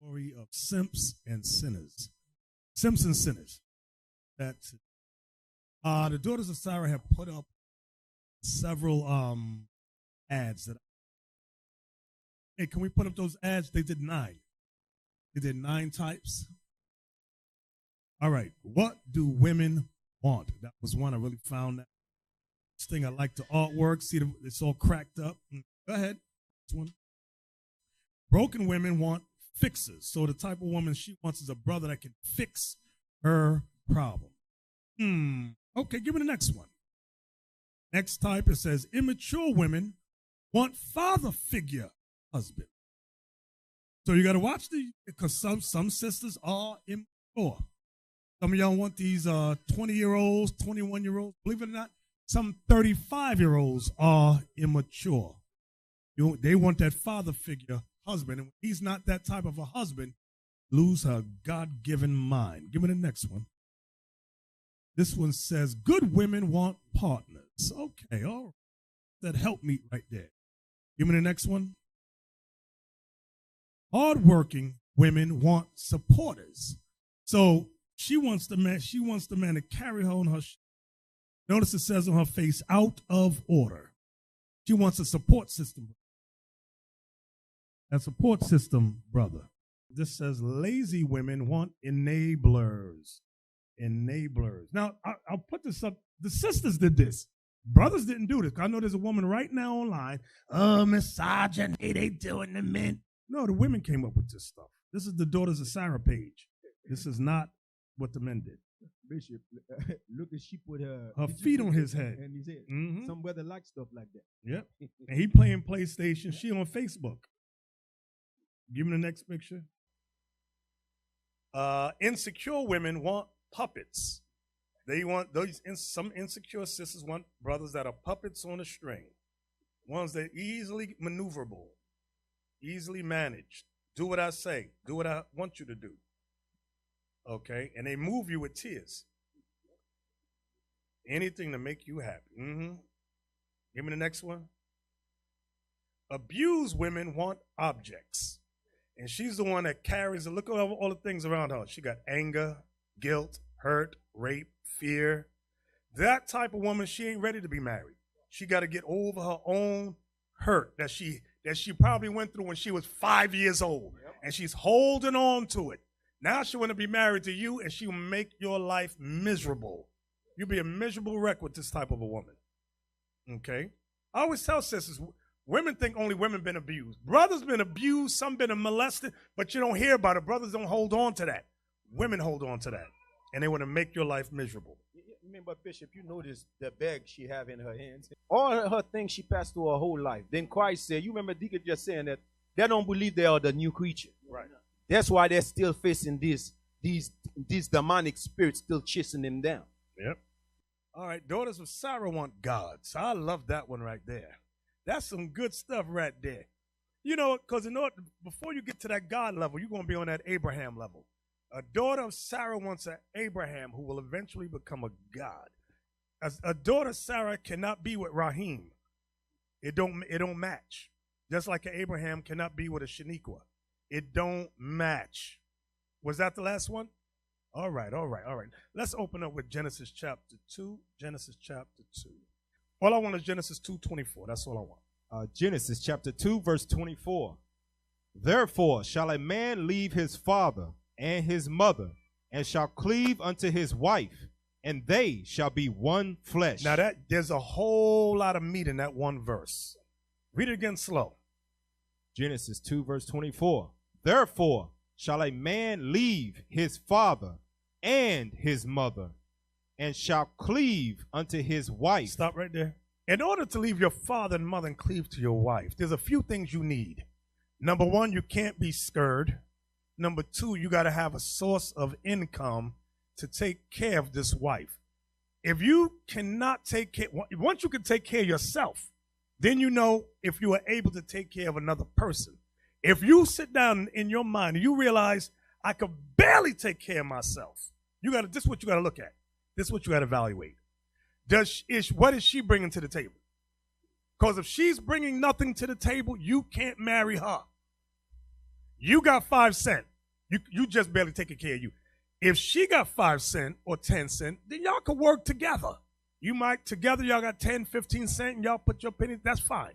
story of Simps and Sinners. Simps and Sinners. That's it. The Daughters of Sarah have put up several ads that. Hey, can we put up those ads? They did 9. They did 9 types. All right. What do women want? That was one I really found that. This thing I like the artwork. See, it's all cracked up. Go ahead. This one. Broken women want fixers. So the type of woman she wants is a brother that can fix her problem. Okay, give me the next one. Next type, it says immature women want father figure husband. So you got to watch because some sisters are immature. Some of y'all want these 20-year-olds, 21-year-olds. Believe it or not, some 35-year-olds are immature. They want that father figure husband. And when he's not that type of a husband, lose her God-given mind. Give me the next one. This one says, good women want partners. Okay, all right. That help me right there. Give me the next one. Hardworking women want supporters. So she wants the man to carry her on her shoulders. Notice it says on her face, out of order. She wants a support system. A support system, brother. This says lazy women want enablers. Enablers. Now, I'll put this up. The sisters did this. Brothers didn't do this. I know there's a woman right now online. Misogyny, they doing the men. No, the women came up with this stuff. This is the Daughters of Sarah page. This is not what the men did. Bishop, look at she put her feet on his head. And his head. Some brother like stuff like that. Yep. And he playing PlayStation. She on Facebook. Give me the next picture. Insecure women want puppets. They want some insecure sisters want brothers that are puppets on a string. Ones that are easily maneuverable, easily managed. Do what I say. Do what I want you to do. Okay? And they move you with tears. Anything to make you happy. Give me the next one. Abused women want objects. And she's the one that carries, look at all the things around her. She got anger, guilt, hurt, rape, fear. That type of woman, she ain't ready to be married. She got to get over her own hurt that she probably went through when she was 5 years old. Yep. And she's holding on to it. Now she want to be married to you, and she will make your life miserable. You'll be a miserable wreck with this type of a woman. Okay? I always tell sisters, women think only women been abused. Brothers been abused, some been molested, but you don't hear about it. Brothers don't hold on to that. Women hold on to that, and they want to make your life miserable. Remember, Bishop, you notice the bag she have in her hands. All her things she passed through her whole life. Then Christ said, you remember Deacon just saying that they don't believe they are the new creature. Right. That's why they're still facing these demonic spirits still chasing them down. Yep. All right, Daughters of Sarah want gods. I love that one right there. That's some good stuff right there. You know, because before you get to that God level, you're going to be on that Abraham level. A daughter of Sarah wants an Abraham who will eventually become a god. A daughter of Sarah cannot be with Rahim. It don't match. Just like an Abraham cannot be with a Shaniqua. It don't match. Was that the last one? All right. Let's open up with Genesis chapter 2. Genesis chapter 2. All I want is Genesis 2:24. That's all I want. Genesis chapter 2, verse 24. Therefore shall a man leave his father and his mother, and shall cleave unto his wife, and they shall be one flesh. Now there's a whole lot of meat in that one verse. Read it again slow. Genesis 2, verse 24. Therefore shall a man leave his father and his mother, and shall cleave unto his wife. Stop right there. In order to leave your father and mother and cleave to your wife, there's a few things you need. Number one, you can't be scared. Number two, you got to have a source of income to take care of this wife. If you cannot take care, once you can take care of yourself, then you know if you are able to take care of another person. If you sit down in your mind and you realize I could barely take care of myself, this is what you got to look at. This is what you got to evaluate. What is she bringing to the table? Because if she's bringing nothing to the table, you can't marry her. You got 5 cents. You just barely taking care of you. If she got 5 cents or 10 cents, then y'all could work together. You might, together y'all got 10, 15 cents, and y'all put your pennies, that's fine.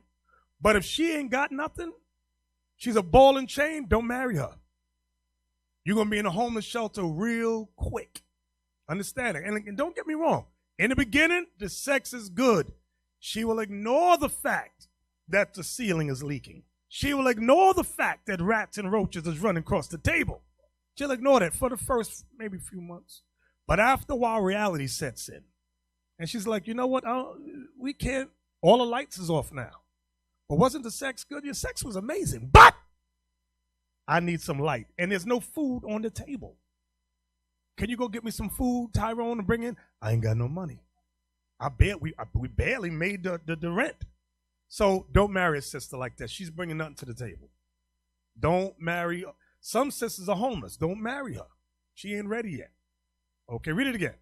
But if she ain't got nothing, she's a ball and chain, don't marry her. You're going to be in a homeless shelter real quick. Understand it? And don't get me wrong. In the beginning, the sex is good. She will ignore the fact that the ceiling is leaking. She will ignore the fact that rats and roaches is running across the table. She'll ignore that for the first maybe few months. But after a while, reality sets in. And she's like, you know what? We can't. All the lights is off now. But wasn't the sex good? Your sex was amazing. But I need some light. And there's no food on the table. Can you go get me some food, Tyrone, and bring in? I ain't got no money. We barely made the rent. So don't marry a sister like that. She's bringing nothing to the table. Don't marry. Some sisters are homeless. Don't marry her. She ain't ready yet. Okay, read it again.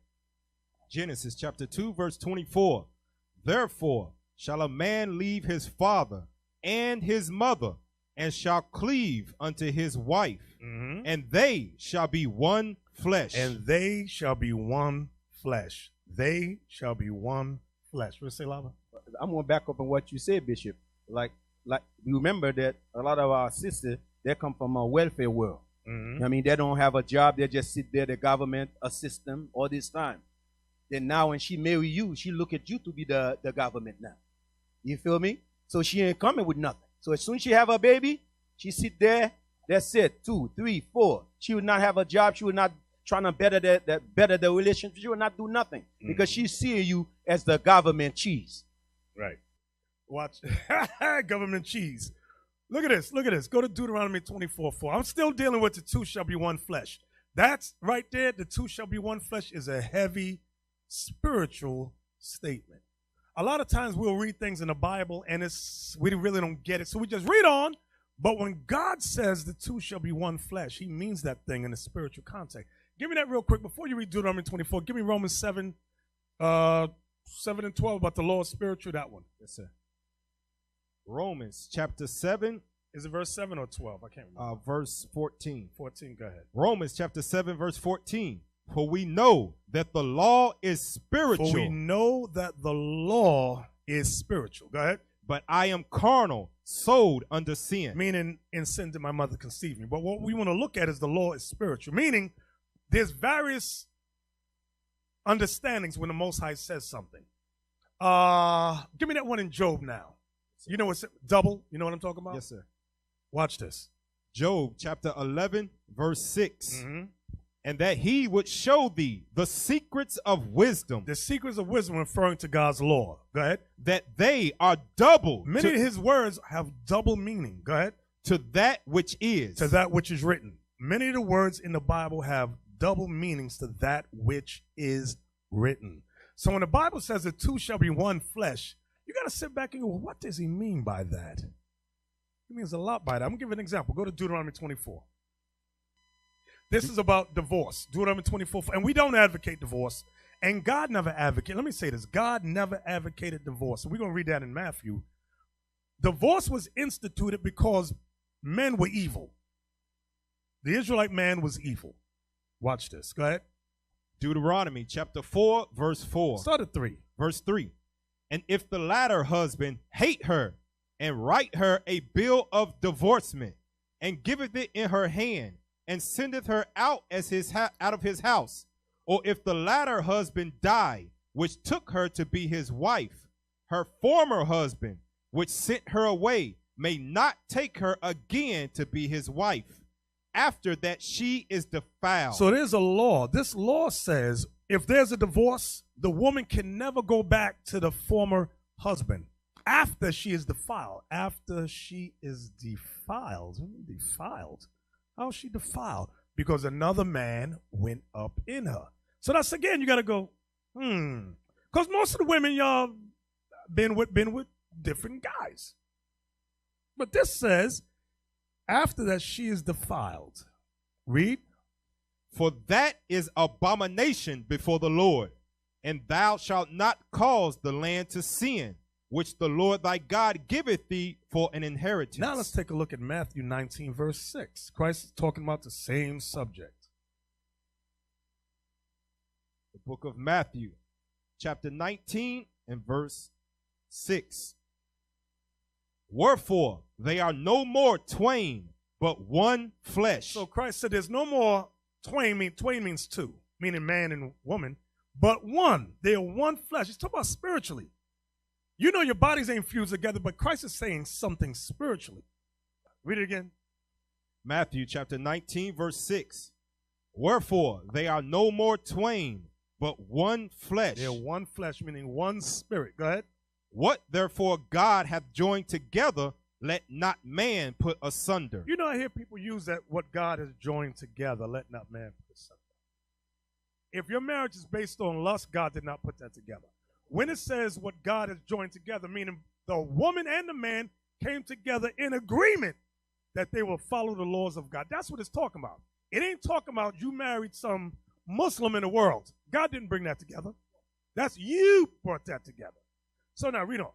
Genesis chapter 2, verse 24. Therefore shall a man leave his father and his mother, and shall cleave unto his wife, and they shall be one flesh. And they shall be one flesh. They shall be one flesh. What say, Lava? I'm going to back up on what you said, Bishop. Like remember that a lot of our sisters, they come from a welfare world. I mean, they don't have a job. They just sit there. The government assist them all this time. Then now when she marry you, she look at you to be the government now. You feel me? So she ain't coming with nothing. So as soon as she have a baby, she sit there. That's it. 2, 3, 4. She would not have a job. She would not trying to better the relationship. She would not do nothing because she's seeing you as the government cheese. Right. Watch. Government cheese. Look at this. Look at this. Go to Deuteronomy 24:4. I'm still dealing with the two shall be one flesh. That's right there. The two shall be one flesh is a heavy spiritual statement. A lot of times we'll read things in the Bible and we really don't get it. So we just read on. But when God says the two shall be one flesh, he means that thing in a spiritual context. Give me that real quick. Before you read Deuteronomy 24, give me Romans 7 and 12 about the law of spiritual, that one. Yes, sir. Romans chapter 7. Is it verse 7 or 12? I can't remember. Verse 14. 14, go ahead. Romans chapter 7, verse 14. For we know that the law is spiritual. For we know that the law is spiritual. Go ahead. But I am carnal, sold under sin. Meaning, in sin did my mother conceive me. But what we want to look at is the law is spiritual. Meaning, there's various understandings when the Most High says something. Give me that one in Job now. You know what's double? You know what I'm talking about? Yes, sir. Watch this. Job chapter 11, verse 6. And that he would show thee the secrets of wisdom. The secrets of wisdom referring to God's law. Go ahead. That they are double. Many of his words have double meaning. Go ahead. To that which is. To that which is written. Many of the words in the Bible have double meanings to that which is written. So when the Bible says the two shall be one flesh, you got to sit back and go, what does he mean by that? He means a lot by that. I'm going to give an example. Go to Deuteronomy 24. This is about divorce. Deuteronomy 24. And we don't advocate divorce. And God never advocated. Let me say this. God never advocated divorce. So we're going to read that in Matthew. Divorce was instituted because men were evil. The Israelite man was evil. Watch this. Go ahead. Deuteronomy chapter 4, verse 4. Start at 3. Verse 3. And if the latter husband hate her, and write her a bill of divorcement, and giveth it in her hand, and sendeth her out as out of his house, or if the latter husband die, which took her to be his wife, her former husband, which sent her away, may not take her again to be his wife, after that she is defiled. So there's a law. This law says if there's a divorce, the woman can never go back to the former husband after she is defiled. After she is defiled. Defiled? How is she defiled? Because another man went up in her. So that's, again, you got to go, Because most of the women, y'all, been with different guys. But this says, after that she is defiled. Read. For that is abomination before the Lord, and thou shalt not cause the land to sin, which the Lord thy God giveth thee for an inheritance. Now let's take a look at Matthew 19, verse 6. Christ is talking about the same subject. The book of Matthew, chapter 19 and verse 6. Wherefore they are no more twain, but one flesh. So Christ said there's no more twain. Twain means two, meaning man and woman, but one. They are one flesh. He's talking about spiritually. You know your bodies ain't fused together, but Christ is saying something spiritually. Read it again. Matthew chapter 19, verse 6. Wherefore they are no more twain, but one flesh. They're one flesh, meaning one spirit. Go ahead. What therefore God hath joined together, let not man put asunder. You know, I hear people use that, what God has joined together, let not man put asunder. If your marriage is based on lust, God did not put that together. When it says what God has joined together, meaning the woman and the man came together in agreement that they will follow the laws of God. That's what it's talking about. It ain't talking about you married some Muslim in the world. God didn't bring that together. That's you brought that together. So now read on.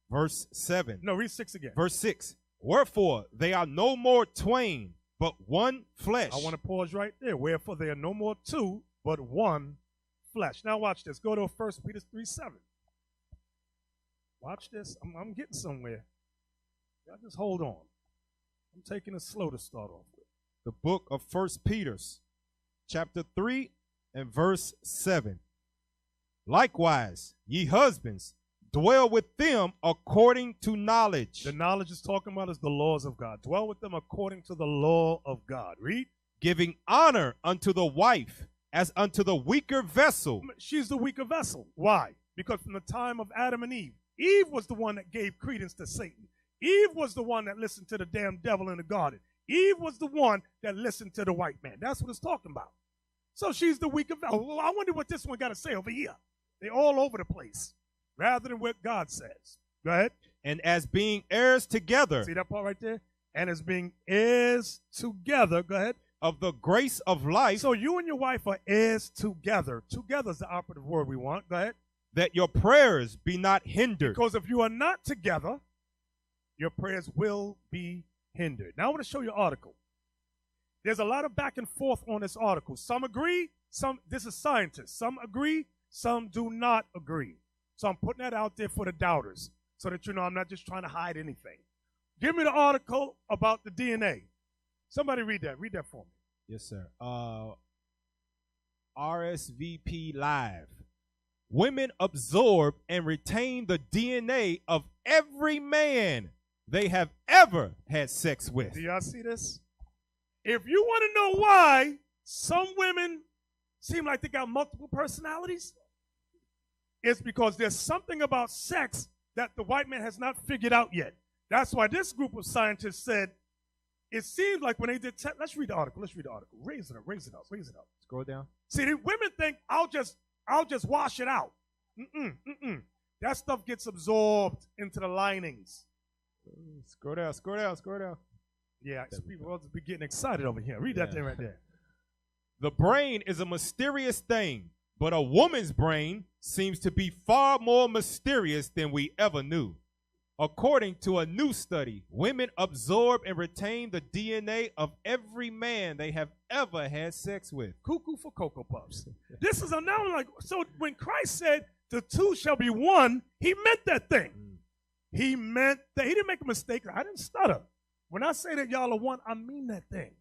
Verse 7. No, read 6 again. Verse 6. Wherefore they are no more twain, but one flesh. I want to pause right there. Wherefore they are no more two, but one flesh. Now watch this. Go to 1 Peter 3:7. Watch this. I'm getting somewhere. Y'all just hold on. I'm taking it slow to start off with. The book of 1 Peter, chapter 3 and verse 7. Likewise, ye husbands, dwell with them according to knowledge. The knowledge is talking about is the laws of God. Dwell with them according to the law of God. Read. Giving honor unto the wife as unto the weaker vessel. She's the weaker vessel. Why? Because from the time of Adam and Eve, Eve was the one that gave credence to Satan. Eve was the one that listened to the damn devil in the garden. Eve was the one that listened to the white man. That's what it's talking about. So she's the weaker vessel. Well, I wonder what this one got to say over here. They're all over the place, rather than what God says. Go ahead. And as being heirs together. See that part right there? And as being heirs together. Go ahead. Of the grace of life. So you and your wife are heirs together. Together is the operative word we want. Go ahead. That your prayers be not hindered. Because if you are not together, your prayers will be hindered. Now I want to show you an article. There's a lot of back and forth on this article. Some agree. This is scientists. Some agree. Some do not agree. So I'm putting that out there for the doubters so that you know I'm not just trying to hide anything. Give me the article about the DNA. Somebody read that. Read that for me. Yes, sir. RSVP Live. Women absorb and retain the DNA of every man they have ever had sex with. Do y'all see this? If you want to know why some women seem like they got multiple personalities, it's because there's something about sex that the white man has not figured out yet. That's why this group of scientists said, it seems like when they did let's read the article. Let's read the article. Raise it up, raise it up, raise it up. Scroll down. See, the women think I'll just wash it out. That stuff gets absorbed into the linings. Scroll down, scroll down, scroll down. Yeah, people will be getting excited over here. Read that thing right there. The brain is a mysterious thing, but a woman's brain seems to be far more mysterious than we ever knew. According to a new study, women absorb and retain the DNA of every man they have ever had sex with. Cuckoo for Cocoa Puffs. This is now like, so when Christ said the two shall be one, he meant that thing. He meant that. He didn't make a mistake. I didn't stutter. When I say that y'all are one, I mean that thing.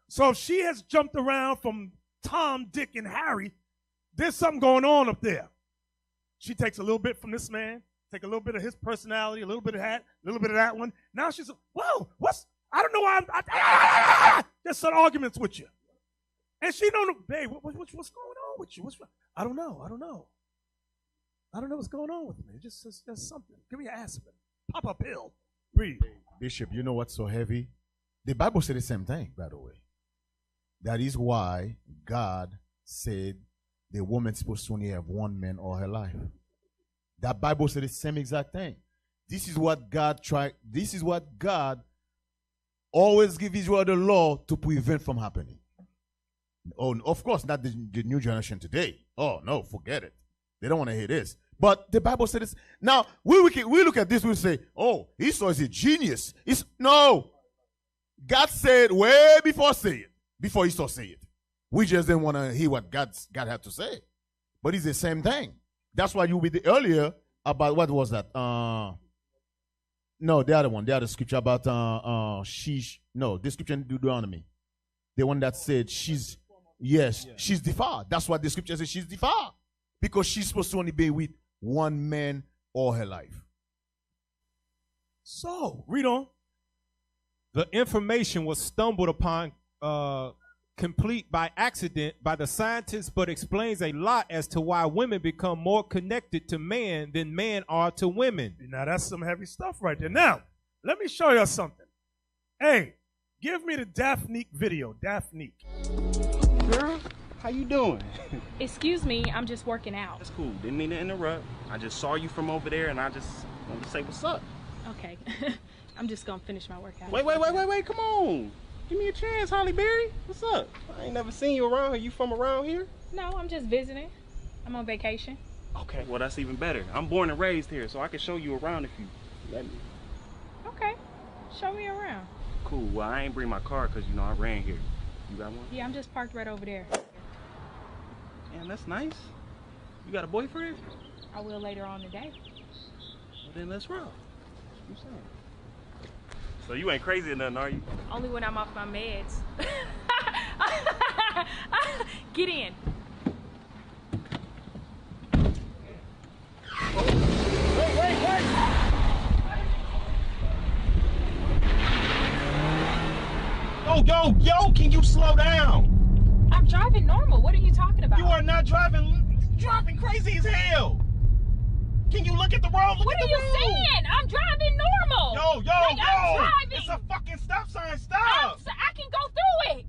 So if she has jumped around from Tom, Dick, and Harry, there's something going on up there. She takes a little bit from this man, take a little bit of his personality, a little bit of that, a little bit of that one. Now she's, whoa, I don't know why I just start arguments with you. And she don't know, babe, what's going on with you? I don't know. I don't know what's going on with me. It's just something. Give me an aspirin. Pop a pill. Breathe. Bishop, you know what's so heavy? The Bible said the same thing, by the way. That is why God said the woman's supposed to only have one man all her life. That Bible said the same exact thing. This is what God always gives Israel the law to prevent from happening. Oh, of course, not the new generation today. Oh, no, forget it. They don't want to hear this. But the Bible said this. Now, we look at this, we say, oh, Esau is a genius. No. God said way before Esau said it. We just didn't want to hear what God had to say. But it's the same thing. That's why you read earlier about, what was that? No, the other one. The other scripture about the scripture in Deuteronomy. The one that said she's defiled. That's what the scripture says, she's defiled. Because she's supposed to only be with one man all her life. So, read on. The information was stumbled upon complete by accident by the scientists, but explains a lot as to why women become more connected to man than men are to women. Now, that's some heavy stuff right there. Now, let me show you something. Hey, give me the Daphne video. Daphne. Girl, how you doing? Excuse me, I'm just working out. That's cool. Didn't mean to interrupt. I just saw you from over there, and I just wanted to say what's up. Okay. I'm just gonna finish my workout. Wait, come on. Give me a chance, Holly Berry. What's up? I ain't never seen you around here. You from around here? No, I'm just visiting. I'm on vacation. Okay, well, that's even better. I'm born and raised here, so I can show you around if you let me. Okay. Show me around. Cool. Well, I ain't bring my car because, I ran here. You got one? Yeah, I'm just parked right over there. Man, that's nice. You got a boyfriend? I will later on today. Well, then let's roll. You saying? So you ain't crazy or nothing, are you? Only when I'm off my meds. Get in. Wait! Yo, can you slow down? I'm driving normal. What are you talking about? You are not driving crazy as hell. Can you look at the road? What are you saying? I'm driving normal. Yo. I'm driving. It's a fucking stop sign. Stop. I can go through it.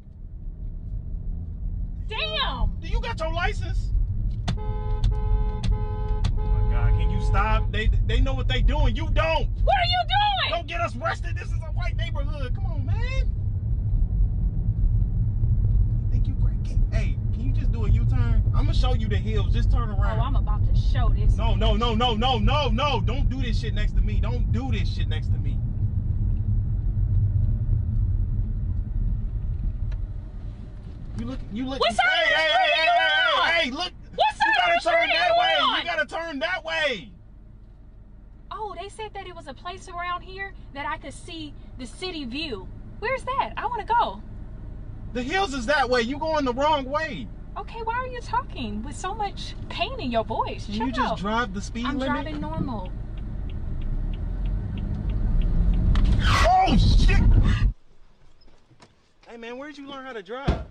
Damn. Do you got your license? Oh my God, can you stop? They know what they doing. You don't. What are you doing? Don't get us arrested. This is a white neighborhood. Come on, man. Think you crazy? Hey, can you just do a U-turn? I'm gonna show you the hills. Just turn around. Oh, I'm about to show this. No. Don't do this shit next to me. Don't do this shit next to me. You look. What side of the street are you on? Hey, look. What side of the street are you on? You gotta turn that way. Oh, they said that it was a place around here that I could see the city view. Where's that? I want to go. The hills is that way. You going the wrong way. Okay, why are you talking with so much pain in your voice? Can you just drive the speed limit? I'm driving normal. Oh, shit! Hey, man, where'd you learn how to drive?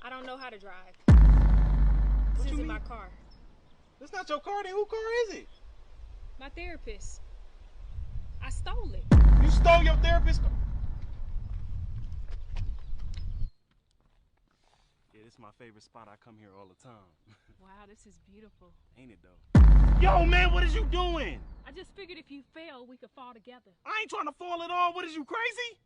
I don't know how to drive. What This you isn't mean? my car. That's not your car, then whose car is it? My therapist. I stole it. You stole your therapist's car? Yeah, this is my favorite spot. I come here all the time. Wow, this is beautiful. Ain't it, though? Yo, man, what is you doing? I just figured if you fail, we could fall together. I ain't trying to fall at all. What is you, crazy?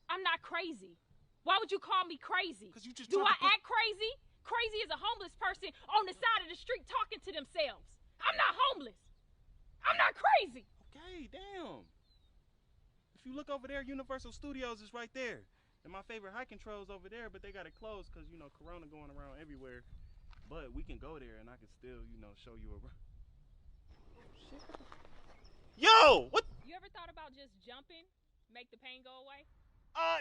I'm not crazy. Why would you call me crazy? 'Cause you just Do tried I to put- act crazy? Crazy is a homeless person on the side of the street talking to themselves. I'm not homeless. I'm not crazy. Okay, damn. If you look over there, Universal Studios is right there. And my favorite hiking trail's over there, but they got it closed because, Corona going around everywhere. But we can go there and I can still, show you around. Shit. Yo, what? You ever thought about just jumping, make the pain go away?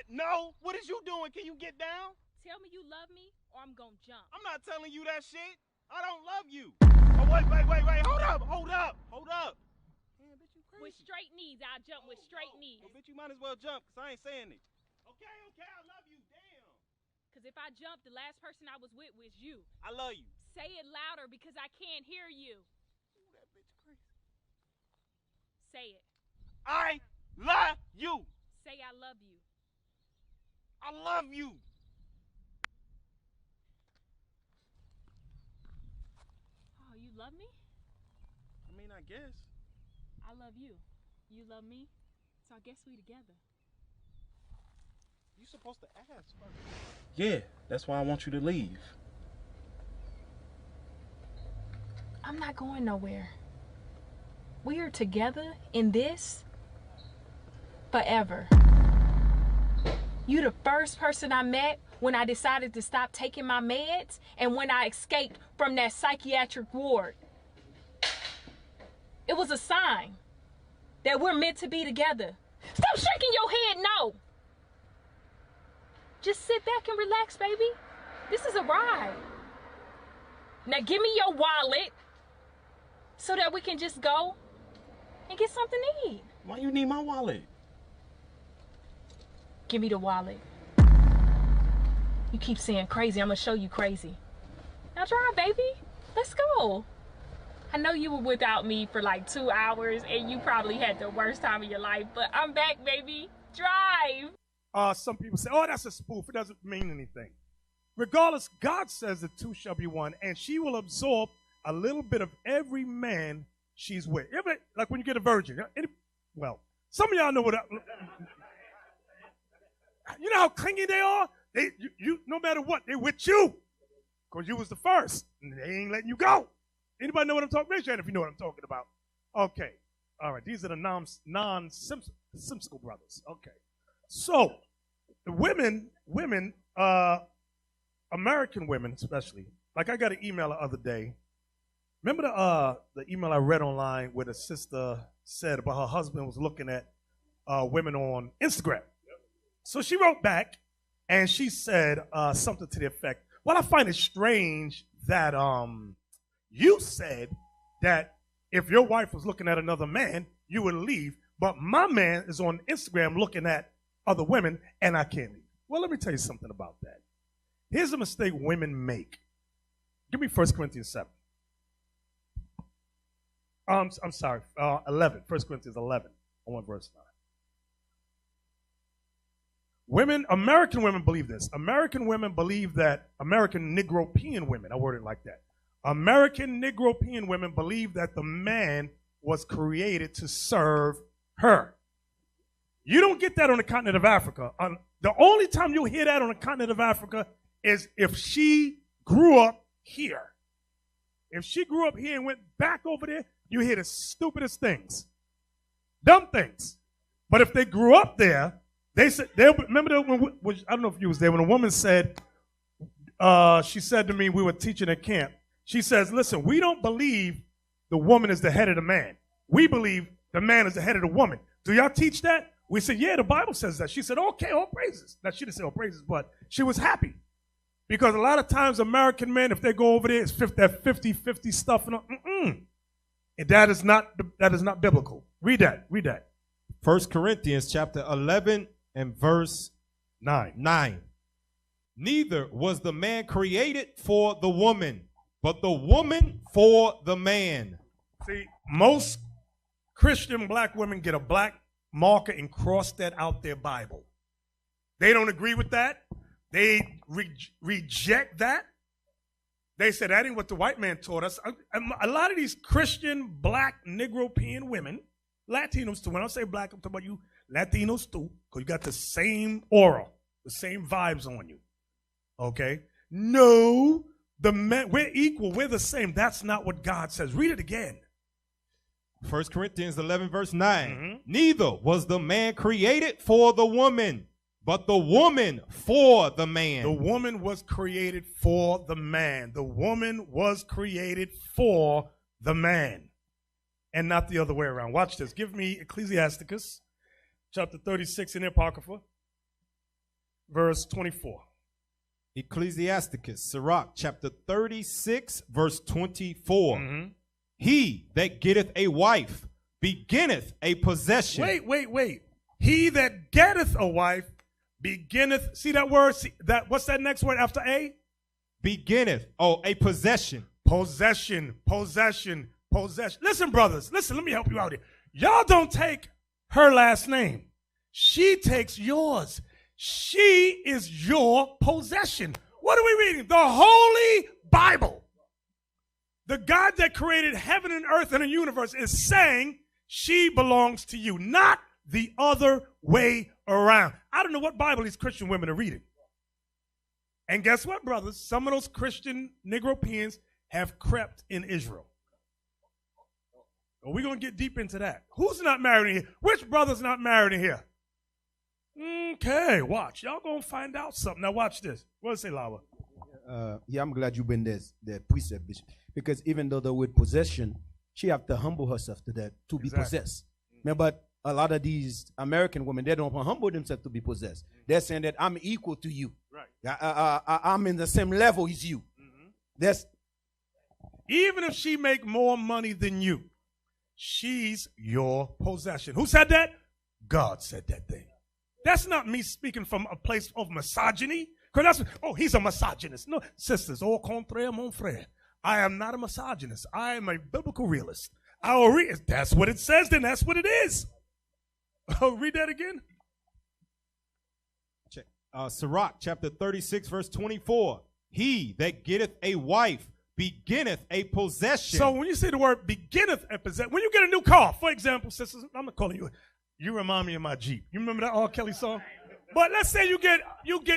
No. What is you doing? Can you get down? Tell me you love me or I'm gonna jump. I'm not telling you that shit. I don't love you. Oh, wait. Hold up. Damn, bitch, you crazy. With straight knees, I'll jump with straight knees. Well, bitch, you might as well jump because I ain't saying it. Okay, I love you. Damn. Because if I jump, the last person I was with was you. I love you. Say it louder because I can't hear you. Ooh, that bitch crazy. Say it. I love you. Say I love you. I love you. Oh, you love me? I mean, I guess. I love you. You love me? So I guess we together. You supposed to ask first. Yeah, that's why I want you to leave. I'm not going nowhere. We are together in this forever. You the first person I met when I decided to stop taking my meds and when I escaped from that psychiatric ward. It was a sign that we're meant to be together. Stop shaking your head no. Just sit back and relax, baby. This is a ride. Now give me your wallet so that we can just go and get something to eat. Why you need my wallet? Give me the wallet. You keep saying crazy, I'm gonna show you crazy. Now drive, baby. Let's go. I know you were without me for like 2 hours and you probably had the worst time of your life, but I'm back, baby. Drive. Some people say, oh, that's a spoof. It doesn't mean anything. Regardless, God says the two shall be one, and she will absorb a little bit of every man she's with. Like when you get a virgin. Well, some of y'all know what you know how clingy they are? You no matter what, they with you. Because you was the first. And they ain't letting you go. Anybody know what I'm talking about? Raise your hand if you know what I'm talking about. Okay. All right. These are the non-Simpsonal brothers. Okay. So, the women, American women especially, like I got an email the other day. Remember the email I read online where the sister said about her husband was looking at women on Instagram? So she wrote back and she said something to the effect, well, I find it strange that you said that if your wife was looking at another man, you would leave, but my man is on Instagram looking at other women and I can't leave. Well, let me tell you something about that. Here's a mistake women make. Give me 1 Corinthians 7. I'm sorry, 11. 1 Corinthians 11. I want verse 9. American women believe this. American women believe that American Negropean women, I word it like that. American Negropean women believe that the man was created to serve her. You don't get that on the continent of Africa. The only time you'll hear that on the continent of Africa is if she grew up here. If she grew up here and went back over there, you hear the stupidest things. Dumb things. But if they grew up there, they said, remember when, I don't know if you was there, when a woman said, she said to me, we were teaching at camp, she says, listen, we don't believe the woman is the head of the man. We believe the man is the head of the woman. Do y'all teach that? We said, yeah, the Bible says that. She said, okay, all praises. Now, she didn't say all praises, but she was happy. Because a lot of times American men, if they go over there, it's that 50-50 stuff. And that is not biblical. Read that. 1 Corinthians chapter 11 and verse 9. Neither was the man created for the woman, but the woman for the man. See, most Christian black women get a black marker and cross that out their Bible. They don't agree with that. They reject that. They said that ain't what the white man taught us. A lot of these Christian black Negropean women, Latinos too, when I say black, I'm talking about you Latinos too, because you got the same aura, the same vibes on you. Okay? No, we're equal, we're the same. That's not what God says. Read it again. 1 Corinthians 11 verse 9. Mm-hmm. Neither was the man created for the woman, but the woman for the man. The woman was created for the man. The woman was created for the man. And not the other way around. Watch this. Give me Ecclesiasticus, chapter 36 in the Apocrypha, verse 24. Ecclesiasticus, Sirach, chapter 36, verse 24. Mm-hmm. He that getteth a wife beginneth a possession. Wait. He that getteth a wife beginneth. See that word? What's that next word after a? Beginneth. Oh, a possession. Possession. Listen, brothers. Listen, let me help you out here. Y'all don't take her last name. She takes yours. She is your possession. What are we reading? The Holy Bible. The God that created heaven and earth and the universe is saying she belongs to you, not the other way around. I don't know what Bible these Christian women are reading. And guess what, brothers? Some of those Christian Negropeans have crept in Israel. We're going to get deep into that. Who's not married in here? Which brother's not married in here? Okay, watch. Y'all going to find out something. Now watch this. What does it say, Lava? Yeah, I'm glad you been there, the precept, Bishop. Because even though the word possession, she have to humble herself to that, to be possessed. But a lot of these American women, they don't humble themselves to be possessed. They're saying that I'm equal to you. Right. I'm in the same level as you. That's even if she make more money than you, she's your possession. Who said that? God said that thing. That's not me speaking from a place of misogyny. Because that's, oh, he's a misogynist. No, sisters, au contraire, mon frère. I am not a misogynist. I am a biblical realist. I will read. That's what it says, then that's what it is. Oh, read that again. Check. Sirach, chapter 36, verse 24. He that getteth a wife beginneth a possession. So when you say the word beginneth a possession, when you get a new car, for example, sisters, I'm not calling you. You remind me of my Jeep. You remember that R. Kelly song? But let's say you get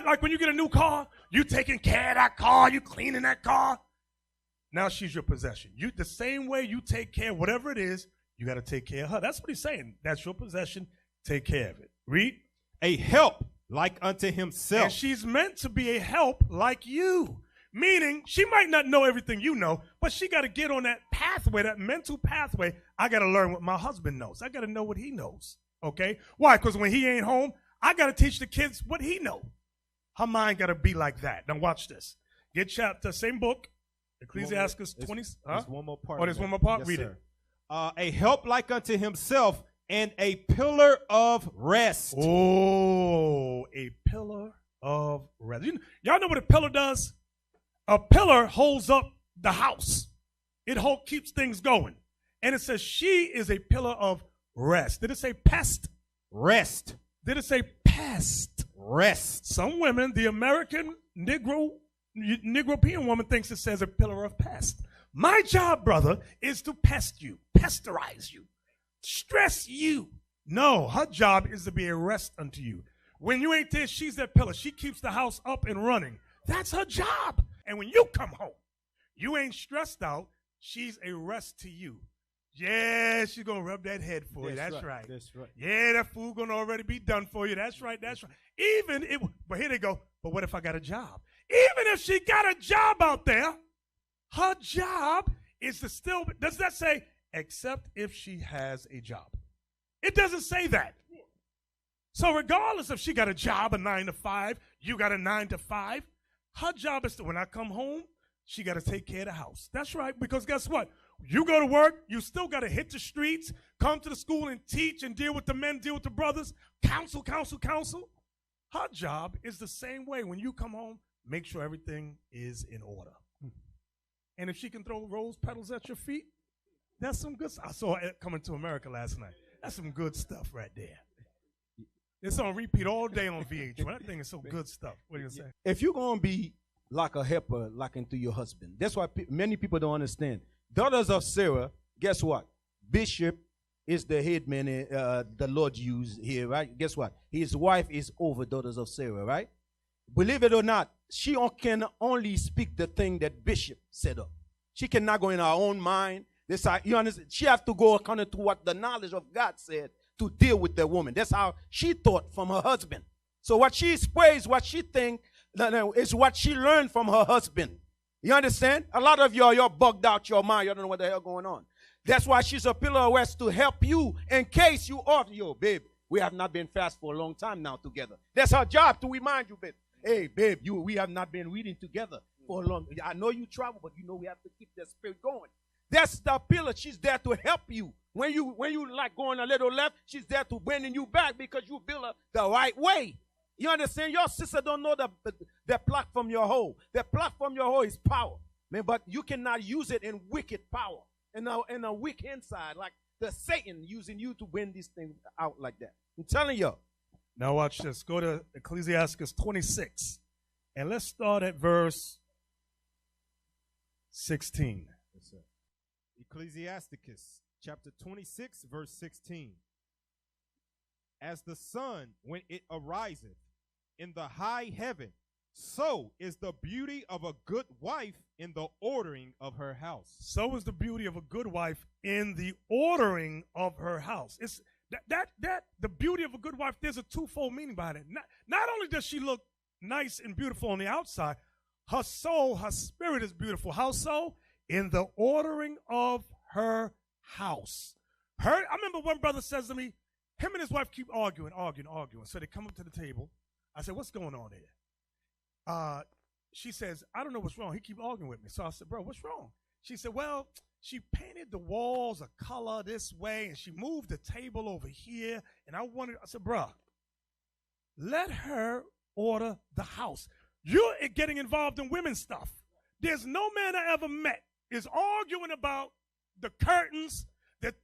like when you get a new car, you taking care of that car, you cleaning that car. Now she's your possession. You the same way you take care of whatever it is, you got to take care of her. That's what he's saying. That's your possession. Take care of it. Read. A help like unto himself. And she's meant to be a help like you. Meaning she might not know everything you know, but she got to get on that pathway, that mental pathway. I got to learn what my husband knows. I got to know what he knows. Okay? Why? Because when he ain't home, I got to teach the kids what he know. Her mind got to be like that. Now watch this. Get chapter, same book, Ecclesiastes 20. There's one more part. Oh, there's one more part? Yes, read sir. A help like unto himself and a pillar of rest. Oh, a pillar of rest. Y'all know what a pillar does? A pillar holds up the house. It keeps things going. And it says she is a pillar of rest. Did it say pest? Rest. Did it say pest? Rest. Some women, the American Negropean woman thinks it says a pillar of pest. My job, brother, is to pest you, pesterize you, stress you. No, her job is to be a rest unto you. When you ain't there, she's that pillar. She keeps the house up and running. That's her job. And when you come home, you ain't stressed out. She's a rest to you. Yeah, she's going to rub that head for you. That's right. That's right. Yeah, that food going to already be done for you. That's right. That's right. But here they go. But what if I got a job? Even if she got a job out there, her job is to still, does that say, except if she has a job? It doesn't say that. So regardless if she got a job, a 9 to 5, you got a 9 to 5, her job is to, when I come home, she got to take care of the house. That's right, because guess what? You go to work, you still got to hit the streets, come to the school and teach and deal with the men, deal with the brothers, counsel. Her job is the same way. When you come home, make sure everything is in order. And if she can throw rose petals at your feet, that's some good stuff. I saw it coming to America last night. That's some good stuff right there. It's on repeat all day on VH1. That thing is so good stuff. What are you going to say? if you're going to be like a helper, like into your husband, that's why many people don't understand. Daughters of Sarah, guess what? Bishop is the head man the Lord used here, right? Guess what? His wife is over daughters of Sarah, right? Believe it or not, she can only speak the thing that Bishop set up. She cannot go in her own mind. You understand? She have to go according to what the knowledge of God said to deal with the woman. That's how she thought from her husband. So what she sprays, what she thinks, is what she learned from her husband. You understand? A lot of y'all, you're bugged out your mind. You don't know what the hell going on. That's why she's a pillar of rest to help you in case you are. Yo, babe, we have not been fast for a long time now together. That's her job to remind you, babe. Hey, babe, we have not been reading together for a long time. I know you travel, but you know we have to keep that spirit going. That's the pillar. She's there to help you. When you like going a little left, she's there to bring you back because you build her the right way. You understand? Your sister don't know the plot from your hoe. The plot from your hoe is power. Man, but you cannot use it in wicked power. In a weak inside, like the Satan using you to bring these things out like that. I'm telling you. Now watch this. Go to Ecclesiastes 26. And let's start at verse 16. Yes, sir. Ecclesiasticus chapter 26, verse 16. As the sun, when it ariseth in the high heaven, So is the beauty of a good wife in the ordering of her house. So is the beauty of a good wife in the ordering of her house. It's that the beauty of a good wife, there's a twofold meaning behind it. Not only does she look nice and beautiful on the outside, her soul, her spirit is beautiful. How so? In the ordering of her house. I remember one brother says to me, him and his wife keep arguing. So they come up to the table. I said, what's going on here? She says, I don't know what's wrong. He keep arguing with me. So I said, bro, what's wrong? She said, well, she painted the walls a color this way, and she moved the table over here. And I said, bro, let her order the house. You're getting involved in women's stuff. There's no man I ever met is arguing about the curtains,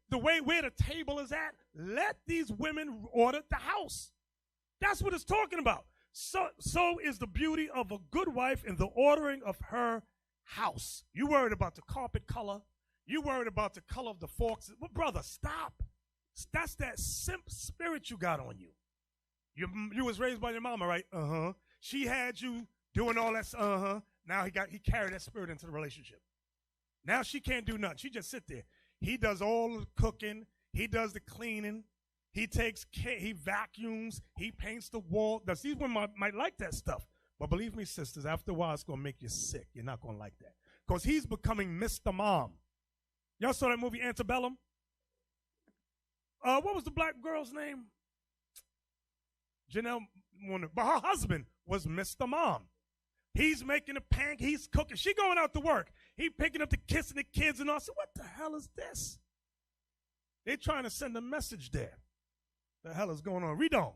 the way where the table is at. Let these women order the house. That's what it's talking about. So is the beauty of a good wife in the ordering of her house. You worried about the carpet color. You worried about the color of the forks. Well, brother, stop. That's that simp spirit you got on you. You was raised by your mama, right? Uh-huh. She had you doing all that. Uh-huh. Now he carried that spirit into the relationship. Now she can't do nothing. She just sit there. He does all the cooking. He does the cleaning. He takes care. He vacuums. He paints the wall. These women might like that stuff. But believe me, sisters, after a while, it's going to make you sick. You're not going to like that. Because he's becoming Mr. Mom. Y'all saw that movie, Antebellum? What was the black girl's name? Janelle. But her husband was Mr. Mom. He's making a pancake. He's cooking. She going out to work. He picking up the kids and the kids and all. I said, what the hell is this? They're trying to send a message there. The hell is going on? Read on.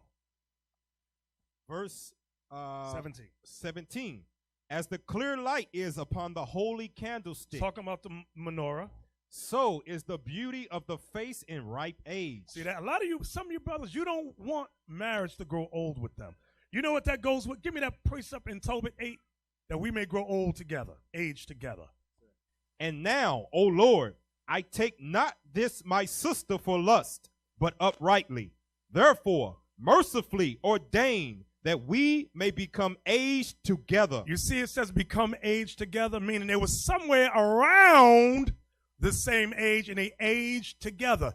Verse 17. As the clear light is upon the holy candlestick. Talking about the menorah. So is the beauty of the face in ripe age. See that? Some of you brothers, you don't want marriage to grow old with them. You know what that goes with? Give me that precept in Tobit 8, that we may grow old together, age together. And now, O Lord, I take not this my sister for lust, but uprightly. Therefore, mercifully ordain that we may become aged together. You see, it says become aged together, meaning they were somewhere around the same age and they aged together.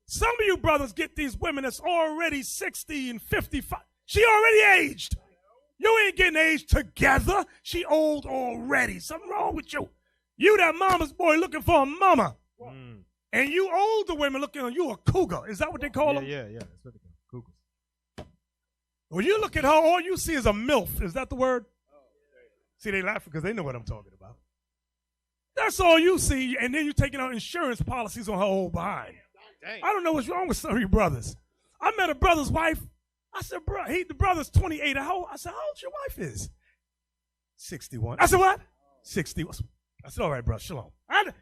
Some of you brothers get these women that's already 60 and 55. She already aged. You ain't getting aged together. She old already. Something wrong with you. You that mama's boy looking for a mama. Mm. And you older women looking on you a cougar. Is that what they call them? Yeah. That's what they call cougars. When you look at her, all you see is a MILF. Is that the word? See, they laughing because they know what I'm talking about. That's all you see, and then you're taking out insurance policies on her old behind. Dang. I don't know what's wrong with some of you brothers. I met a brother's wife. I said, bro, the brother's 28. I said, how old your wife is? 61. I said, what? 60. I said, all right, bro, shalom.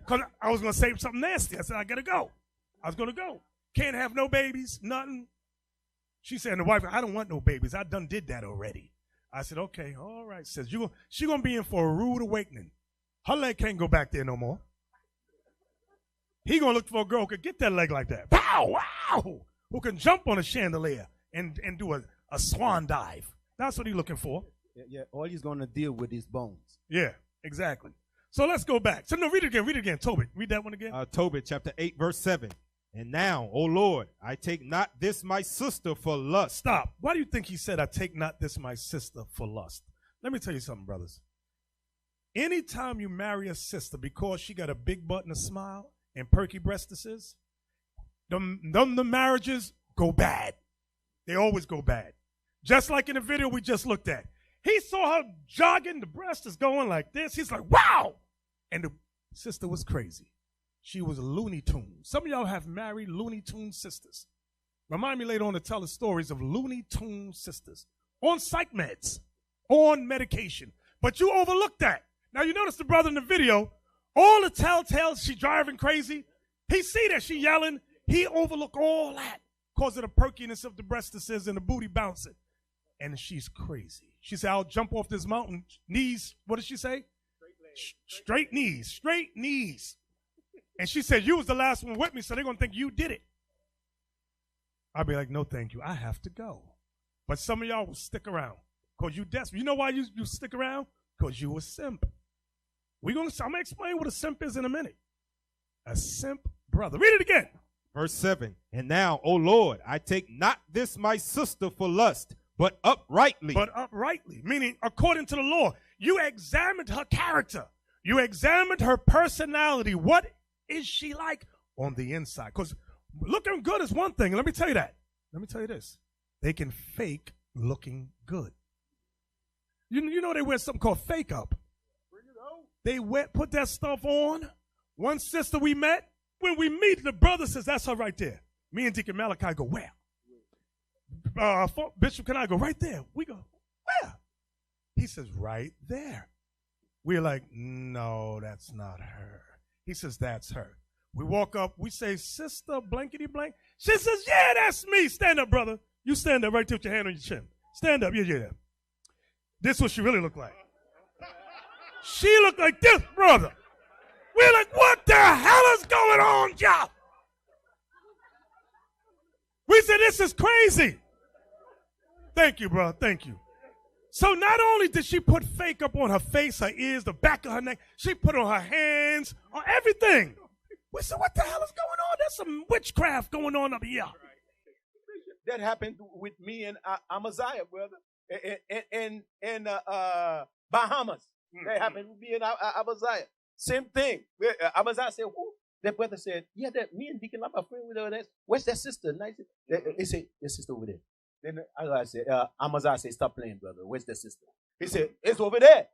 Because I was going to say something nasty. I said, I got to go. I was going to go. Can't have no babies, nothing. She said, the wife, I don't want no babies. I done did that already. I said, okay, all right. Says, she going to be in for a rude awakening. Her leg can't go back there no more. He going to look for a girl who could get that leg like that. Pow, wow. Who can jump on a chandelier and do a swan dive. That's what he's looking for. Yeah, all he's going to deal with is bones. Yeah, exactly. So let's go back. So no, read it again. Tobit, read that one again. Tobit chapter 8, verse 7. And now, O Lord, I take not this my sister for lust. Stop. Why do you think he said, I take not this my sister for lust? Let me tell you something, brothers. Anytime you marry a sister because she got a big butt and a smile and perky breastises, the marriages go bad. They always go bad. Just like in the video we just looked at. He saw her jogging, the breast is going like this. He's like, wow! And the sister was crazy. She was a Looney Tune. Some of y'all have married Looney Tune sisters. Remind me later on to tell the stories of Looney Tune sisters on psych meds, on medication. But you overlooked that. Now you notice the brother in the video, all the telltales, she driving crazy. He see that she yelling. He overlooked all that because of the perkiness of the breastises and the booty bouncing. And she's crazy. She said, I'll jump off this mountain. Knees, what did she say? Straight knees. And she said, you was the last one with me, so they're going to think you did it. I'll be like, no, thank you. I have to go. But some of y'all will stick around Because you desperate. You know why you stick around? Because you a simp. I'm going to explain what a simp is in a minute. A simp brother. Read it again. Verse 7. And now, O Lord, I take not this my sister for lust, but uprightly. But uprightly, meaning according to the law. You examined her character. You examined her personality. What is she like on the inside? Because looking good is one thing. Let me tell you that. Let me tell you this. They can fake looking good. You know they wear something called fake up. They put that stuff on. One sister we met, when we meet, the brother says, that's her right there. Me and Deacon Malachi go, where? Bishop and I go, right there. We go, where? He says, right there. We're like, no, that's not her. He says, that's her. We walk up. We say, sister blankety blank. She says, yeah, that's me. Stand up, brother. You stand up right there with your hand on your chin. Stand up. Yeah. This is what she really looked like. She looked like this, brother. We're like, what the hell is going on, y'all? We said, this is crazy. Thank you, bro. Thank you. So not only did she put fake up on her face, her ears, the back of her neck, she put on her hands, on everything. We said, what the hell is going on? There's some witchcraft going on up here. That happened with me and Amaziah, brother, in Bahamas. That happened with me and Amaziah. Same thing. Amaziah said, who? That brother said, yeah, that me and Deacon, I'm a friend with her. Where's that sister? He said, that sister over there. Then I said, Amaziah said, stop playing, brother. Where's that sister? He said, it's over there.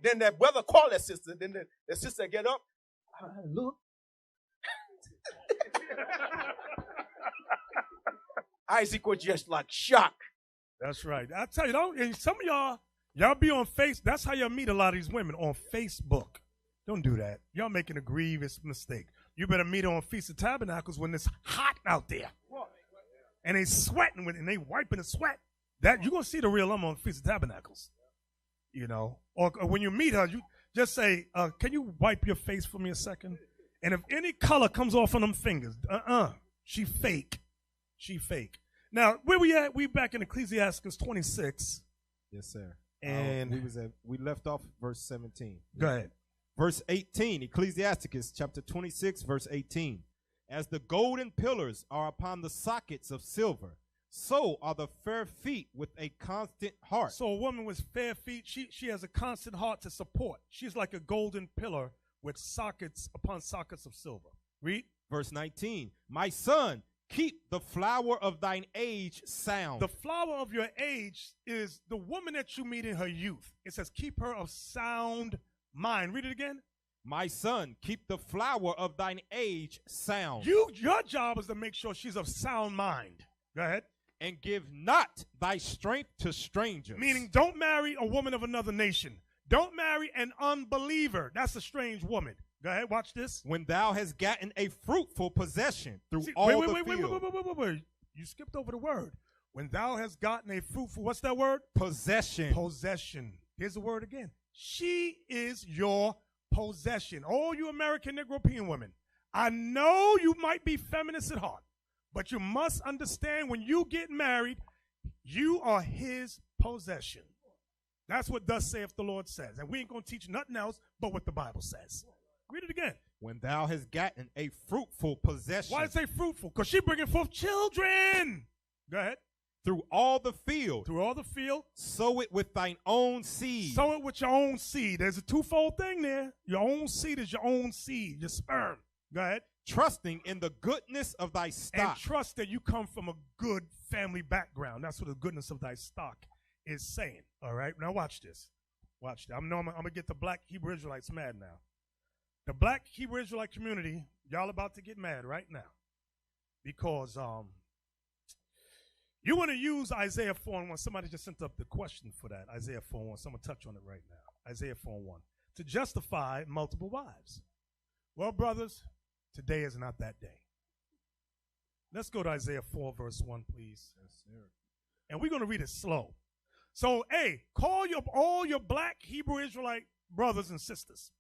Then that brother called that sister. Then the sister get up. Look. Isaac was just like shocked. That's right. I tell you, and some of y'all be on Facebook. That's how y'all meet a lot of these women, on Facebook. Don't do that. Y'all making a grievous mistake. You better meet her on Feast of Tabernacles when it's hot out there. And they sweating with it, and they wiping the sweat. That you're gonna see the real on Feast of Tabernacles. You know. Or when you meet her, you just say, can you wipe your face for me a second? And if any color comes off on them fingers, she fake. She fake. Now, where we at? We back in Ecclesiastes 26. Yes, sir. And we left off verse 17. Go ahead. Verse 18, Ecclesiasticus chapter 26, verse 18. As the golden pillars are upon the sockets of silver, so are the fair feet with a constant heart. So a woman with fair feet, she has a constant heart to support. She's like a golden pillar with sockets upon sockets of silver. Read. Verse 19, my son, keep the flower of thine age sound. The flower of your age is the woman that you meet in her youth. It says, keep her of sound mind. Read it again. My son, keep the flower of thine age sound. Your job is to make sure she's of sound mind. Go ahead. And give not thy strength to strangers. Meaning, don't marry a woman of another nation. Don't marry an unbeliever. That's a strange woman. Go ahead, watch this. When thou hast gotten a fruitful possession through field. Wait. You skipped over the word. When thou hast gotten a fruitful, what's that word? Possession. Possession. Here's the word again. She is your possession. All you American European women, I know you might be feminist at heart, but you must understand when you get married, you are his possession. That's what thus saith the Lord says. And we ain't going to teach nothing else but what the Bible says. Read it again. When thou hast gotten a fruitful possession. Why did it say fruitful? Because she's bringing forth children. Go ahead. Through all the field. Through all the field. Sow it with thine own seed. Sow it with your own seed. There's a twofold thing there. Your own seed is your own seed, your sperm. Go ahead. Trusting in the goodness of thy stock. And trust that you come from a good family background. That's what the goodness of thy stock is saying. All right. Now watch this. Watch this. I'm going to get the black Hebrew Israelites mad now. The black Hebrew Israelite community, y'all about to get mad right now. Because you want to use Isaiah 4:1. Somebody just sent up the question for that. Isaiah 4:1. So I'm going to touch on it right now. Isaiah 4:1. To justify multiple wives. Well, brothers, today is not that day. Let's go to Isaiah 4, verse 1, please. Yes, sir. And we're going to read it slow. So, hey, call all your black Hebrew Israelite brothers and sisters.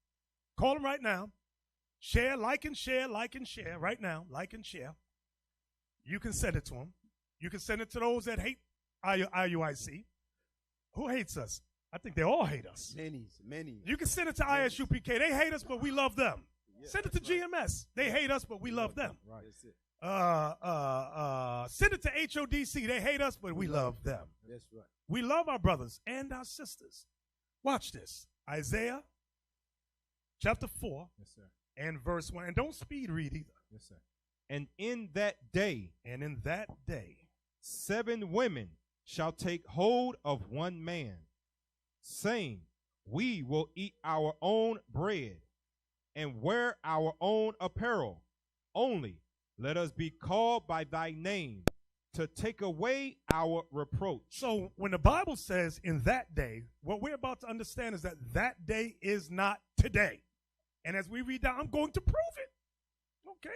Call them right now. Share, like and share right now. Like and share. You can send it to them. You can send it to those that hate IUIC. Who hates us? I think they all hate us. Many. You can send it to ISUPK. They hate us, but we love them. Send it to GMS. They hate us, but we love them. Right. That's it. Send it to HODC. They hate us, but we love them. That's right. We love our brothers and our sisters. Watch this. Isaiah chapter 4 Yes, sir. and verse 1. And don't speed read either. Yes, sir. And in that day, 7 women shall take hold of one man, saying, we will eat our own bread and wear our own apparel. Only let us be called by thy name to take away our reproach. So when the Bible says in that day, what we're about to understand is that day is not today. And as we read down, I'm going to prove it. Okay.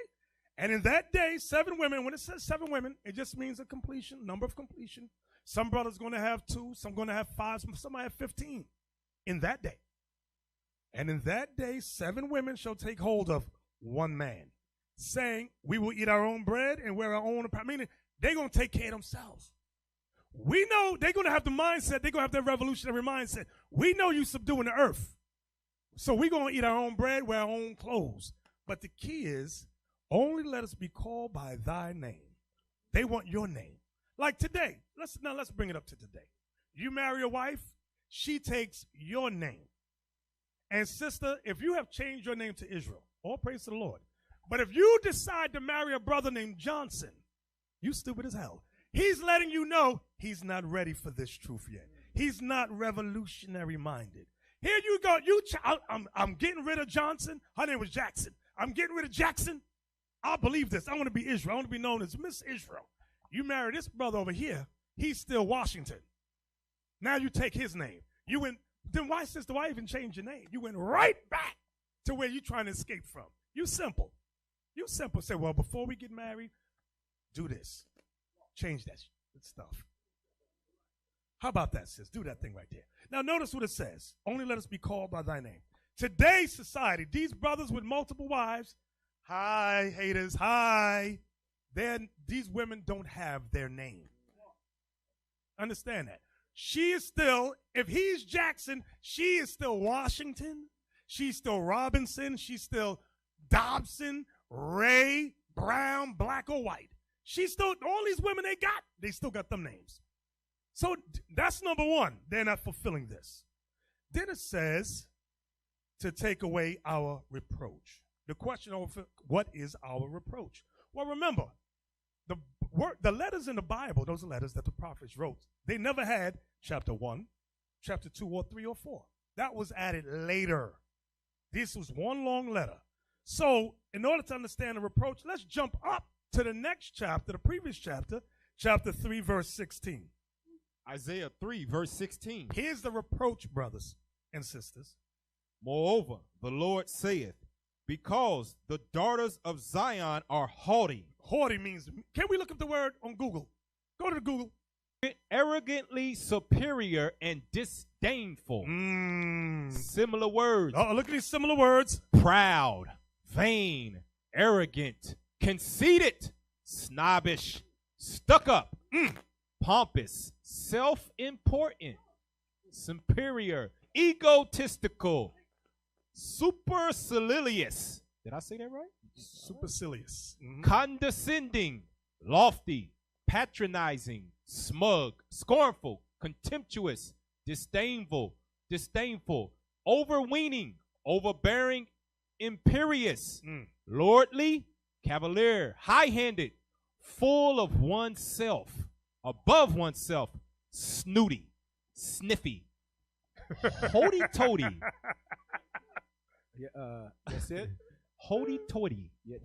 And in that day, 7 women, when it says 7 women, it just means a completion, number of completion. Some brothers going to have 2, some going to have 5, some might have 15 in that day. And in that day, 7 women shall take hold of one man, saying, we will eat our own bread and wear our own apparel. Meaning, they're going to take care of themselves. We know they're going to have the mindset, they're going to have their revolutionary mindset. We know you subduing the earth. So we're going to eat our own bread, wear our own clothes. But the key is, only let us be called by thy name. They want your name. Like today, let's bring it up to today. You marry a wife, she takes your name. And sister, if you have changed your name to Israel, all praise to the Lord. But if you decide to marry a brother named Johnson, you stupid as hell. He's letting you know he's not ready for this truth yet. He's not revolutionary minded. Here you go. I'm getting rid of Johnson. Her name was Jackson. I'm getting rid of Jackson. I believe this. I want to be Israel. I want to be known as Miss Israel. You marry this brother over here. He's still Washington. Now you take his name. Then why, sister, why even change your name? You went right back to where you're trying to escape from. You simple. Say, well, before we get married, do this. Change that stuff. How about that, sis? Do that thing right there. Now, notice what it says. Only let us be called by thy name. Today's society, these brothers with multiple wives, hi, haters, hi. These women don't have their name. Understand that. She is still, if he's Jackson, she is still Washington. She's still Robinson. She's still Dobson, Ray, Brown, black or white. She's still, all these women they still got them names. So that's number one. They're not fulfilling this. Then it says to take away our reproach. The question of what is our reproach? Well, remember, the letters in the Bible, those are letters that the prophets wrote. They never had chapter 1, chapter 2, or 3, or 4. That was added later. This was one long letter. So in order to understand the reproach, let's jump up to the next chapter, the previous chapter, chapter 3, verse 16. Isaiah 3, verse 16. Here's the reproach, brothers and sisters. Moreover, the Lord saith, because the daughters of Zion are haughty. Haughty means, can we look up the word on Google? Go to Google. Arrogantly superior and disdainful. Similar words. Oh, look at these similar words. Proud, vain, arrogant, conceited, snobbish, stuck up, pompous, self-important, superior, egotistical, supercilious. Did I say that right? Supercilious. Condescending, lofty, patronizing, smug, scornful, contemptuous, disdainful, overweening, overbearing, imperious, lordly, cavalier, high-handed, full of oneself, above oneself, snooty, sniffy, hoity-toity. Yeah, that's it. Hoity-toity. Yeah,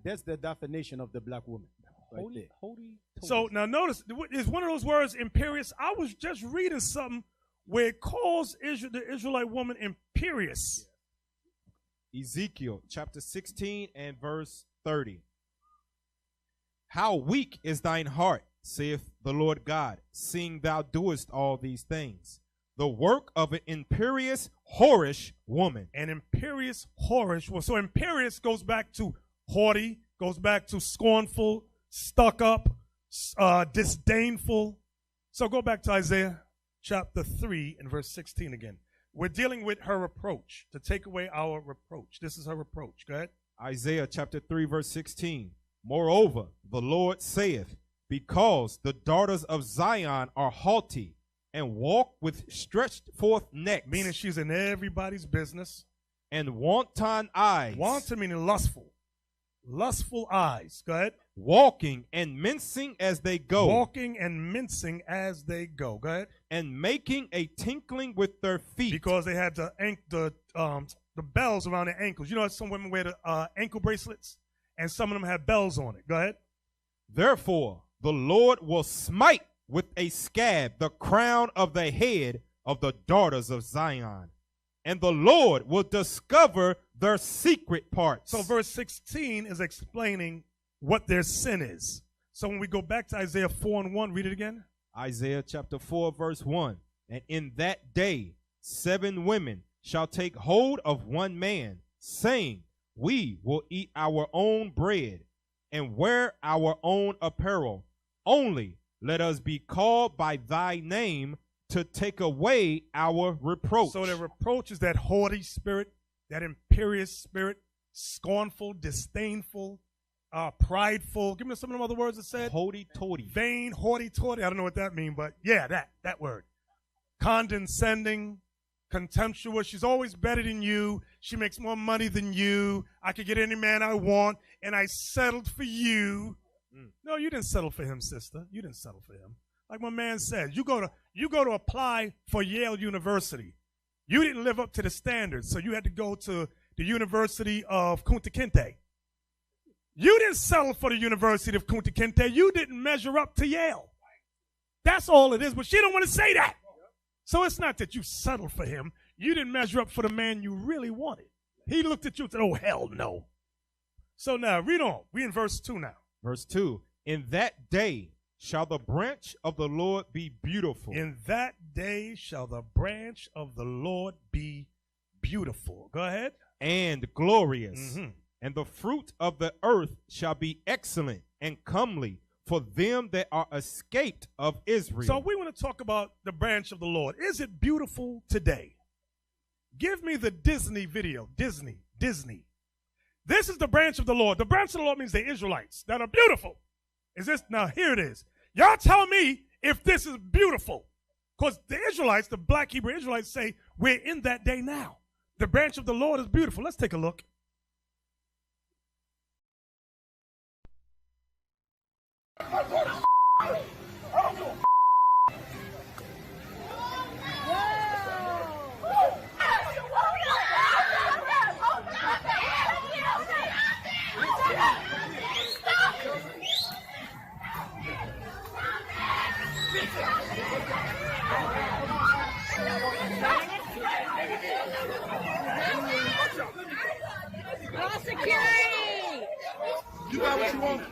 that's the definition of the black woman. Right there. Hoity-toity. So now notice, is one of those words imperious? I was just reading something where it calls the Israelite woman imperious. Ezekiel chapter 16 and verse 30. How weak is thine heart, saith the Lord God, seeing thou doest all these things. The work of an imperious, whorish woman. An imperious, whorish woman. So imperious goes back to haughty, goes back to scornful, stuck up, disdainful. So go back to Isaiah chapter 3 and verse 16 again. We're dealing with her reproach, to take away our reproach. This is her reproach. Go ahead. Isaiah chapter 3, verse 16. Moreover, the Lord saith, because the daughters of Zion are haughty and walk with stretched forth necks. Meaning she's in everybody's business. And wanton eyes. Wanton meaning lustful. Lustful eyes. Go ahead. Walking and mincing as they go. Walking and mincing as they go. Go ahead. And making a tinkling with their feet. Because they had the bells around their ankles. You know, some women wear the ankle bracelets, and some of them have bells on it. Go ahead. Therefore, the Lord will smite with a scab the crown of the head of the daughters of Zion, and the Lord will discover their secret parts. So verse 16 is explaining what their sin is. So when we go back to Isaiah 4 and 1, read it again. Isaiah chapter 4, verse 1. And in that day 7 women shall take hold of one man, saying, we will eat our own bread and wear our own apparel. Only let us be called by thy name to take away our reproach. So the reproach is that haughty spirit, that imperious spirit, scornful, disdainful, prideful. Give me some of them other words it said. Hoity-toity. Vain, haughty-toity. I don't know what that means, but yeah, that word. Condescending, contemptuous. She's always better than you. She makes more money than you. I could get any man I want, and I settled for you. No, you didn't settle for him, sister. You didn't settle for him. Like my man said, you go to apply for Yale University. You didn't live up to the standards, so you had to go to the University of Kunta Kinte. You didn't settle for the University of Kunta Kinte. You didn't measure up to Yale. That's all it is, but she don't want to say that. So it's not that you settled for him. You didn't measure up for the man you really wanted. He looked at you and said, oh, hell no. So now, read on. We in verse 2 now. Verse 2, in that day shall the branch of the Lord be beautiful. In that day shall the branch of the Lord be beautiful. Go ahead. And glorious. And the fruit of the earth shall be excellent and comely for them that are escaped of Israel. So we want to talk about the branch of the Lord. Is it beautiful today? Give me the Disney video. Disney. This is the branch of the Lord. The branch of the Lord means the Israelites that are beautiful. Is this? Now, here it is. Y'all tell me if this is beautiful. Because the Israelites, the black Hebrew Israelites say, we're in that day now. The branch of the Lord is beautiful. Let's take a look. Security! You got what you want?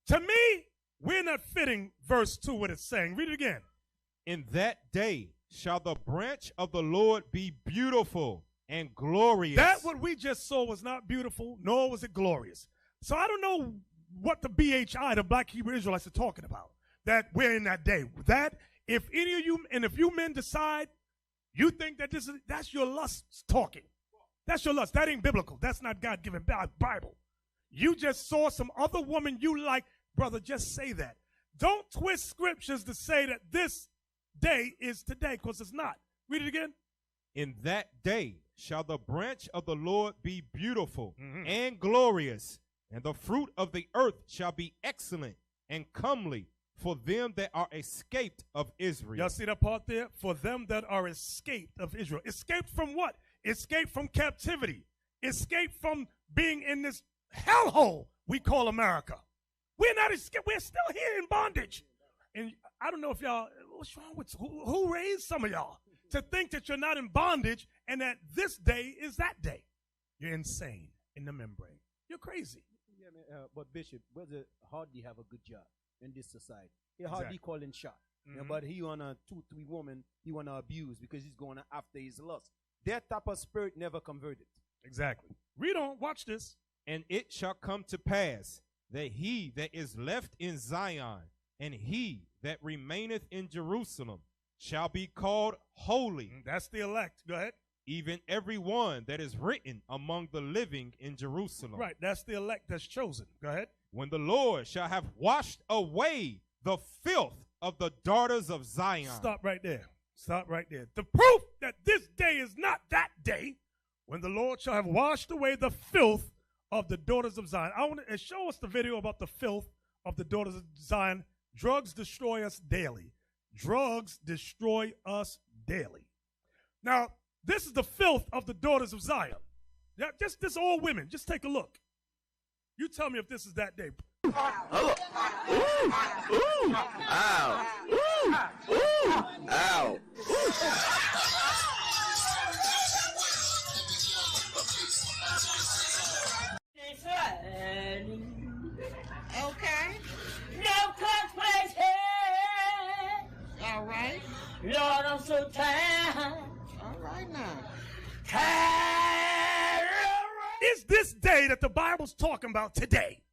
To me, we're not fitting verse 2 what it's saying. Read it again. In that day shall the branch of the Lord be beautiful and glorious. That what we just saw was not beautiful, nor was it glorious. So I don't know what the BHI, the black Hebrew Israelites, are talking about. That we're in that day. That if any of you, and if you men decide you think that that's your lust talking. That's your lust. That ain't biblical. That's not God-given Bible. You just saw some other woman you like. Brother, just say that. Don't twist scriptures to say that this day is today, because it's not. Read it again. In that day shall the branch of the Lord be beautiful and glorious, and the fruit of the earth shall be excellent and comely for them that are escaped of Israel. Y'all see that part there? For them that are escaped of Israel. Escaped from what? Escaped from captivity. Escaped from being in this hellhole we call America. We're not escaped. We're still here in bondage. And I don't know if y'all, what's wrong with, who raised some of y'all to think that you're not in bondage and that this day is that day? You're insane in the membrane. You're crazy. Yeah, man, but Bishop, brother hardly have a good job in this society. He hardly calling shot. Yeah, but he want a 2-3 woman he want to abuse because he's going after his lust. That type of spirit never converted. Exactly. Read on. Watch this. And it shall come to pass that he that is left in Zion and he that remaineth in Jerusalem shall be called holy. That's the elect. Go ahead. Even every one that is written among the living in Jerusalem. Right. That's the elect that's chosen. Go ahead. When the Lord shall have washed away the filth of the daughters of Zion. Stop right there. Stop right there. The proof that this day is not that day, when the Lord shall have washed away the filth of the daughters of Zion. I want to show us the video about the filth of the daughters of Zion. Drugs destroy us daily. Drugs destroy us daily. Now, this is the filth of the daughters of Zion. Yeah, just this all women. Just take a look. You tell me if this is that day. Oh. Ooh. Ooh. Ow. Ooh. Ooh. Ow. Okay. No consequences. All right. Lord, I'm so tired. All right now. Tired. Is this day that the Bible's talking about today?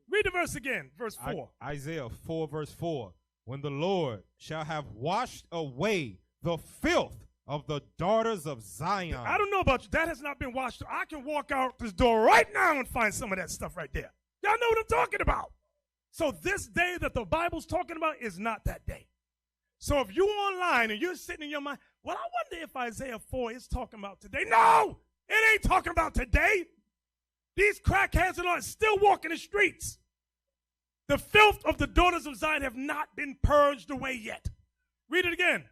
Read the verse again, verse 4. Isaiah 4, verse 4. When the Lord shall have washed away the filth of the daughters of Zion. I don't know about you. That has not been washed. I can walk out this door right now and find some of that stuff right there. Y'all know what I'm talking about. So this day that the Bible's talking about is not that day. So if you're online and you're sitting in your mind, well, I wonder if Isaiah 4 is talking about today. No, it ain't talking about today. These crackheads are still walking the streets. The filth of the daughters of Zion have not been purged away yet. Read it again.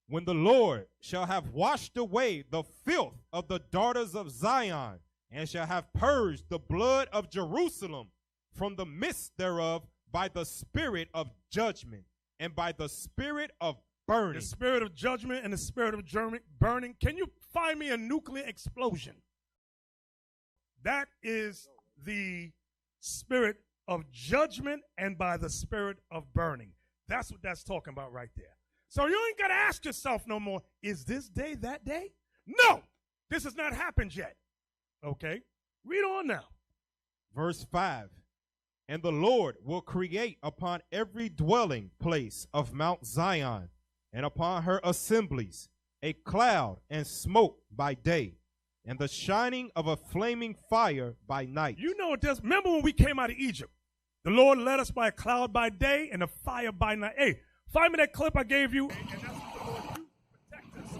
When the Lord shall have washed away the filth of the daughters of Zion, and shall have purged the blood of Jerusalem from the midst thereof by the spirit of judgment and by the spirit of burning. The spirit of judgment and the spirit of burning. Can you find me a nuclear explosion? That is the spirit of judgment and by the spirit of burning. That's what that's talking about right there. So you ain't got to ask yourself no more, is this day that day? No, this has not happened yet. Okay, read on now. Verse 5. And the Lord will create upon every dwelling place of Mount Zion and upon her assemblies a cloud and smoke by day, and the shining of a flaming fire by night. You know what this, remember when we came out of Egypt? The Lord led us by a cloud by day and a fire by night. Hey, find me that clip I gave you. And that's what the Lord do, protect us from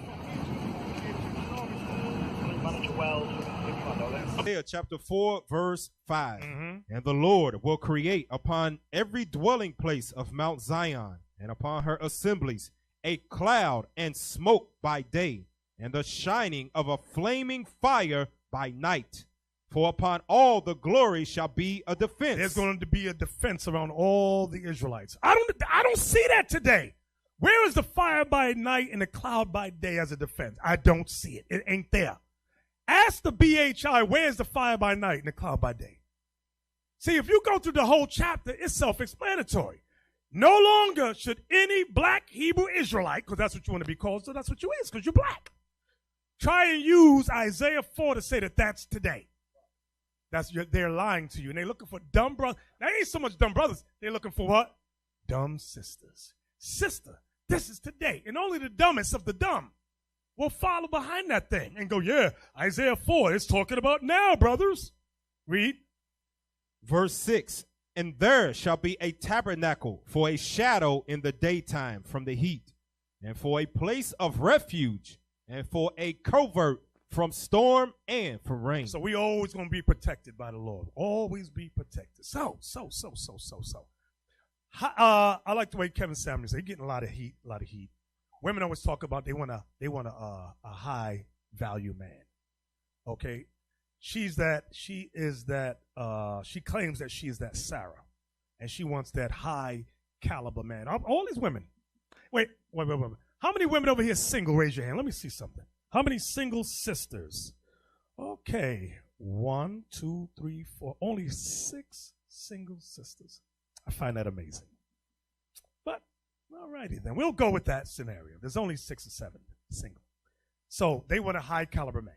Isaiah chapter 4, verse 5. And the Lord will create upon every dwelling place of Mount Zion and upon her assemblies a cloud and smoke by day, and the shining of a flaming fire by night. For upon all the glory shall be a defense. There's going to be a defense around all the Israelites. I don't see that today. Where is the fire by night and the cloud by day as a defense? I don't see it. It ain't there. Ask the BHI, where's the fire by night and the cloud by day? See, if you go through the whole chapter, it's self-explanatory. No longer should any black Hebrew Israelite, because that's what you want to be called, so that's what you is, because you're black, try and use Isaiah 4 to say that that's today. They're lying to you, and they're looking for dumb brothers. They ain't so much dumb brothers. They're looking for what? Dumb sisters. Sister, this is today, and only the dumbest of the dumb will follow behind that thing and go, yeah, Isaiah 4 is talking about now, brothers. Read. Verse 6. And there shall be a tabernacle for a shadow in the daytime from the heat, and for a place of refuge, and for a covert from storm and from rain. So we always going to be protected by the Lord. Always be protected. So. I like the way Kevin Samuels, they're getting a lot of heat. Women always talk about they want a high value man. Okay. she claims that she is that Sarah, and she wants that high caliber man. All these women. Wait. How many women over here single? Raise your hand. Let me see something. How many single sisters? Okay. 1, 2, 3, 4. Only 6 single sisters. I find that amazing. But, all righty then. We'll go with that scenario. There's only 6 or 7 single. So they want a high caliber man.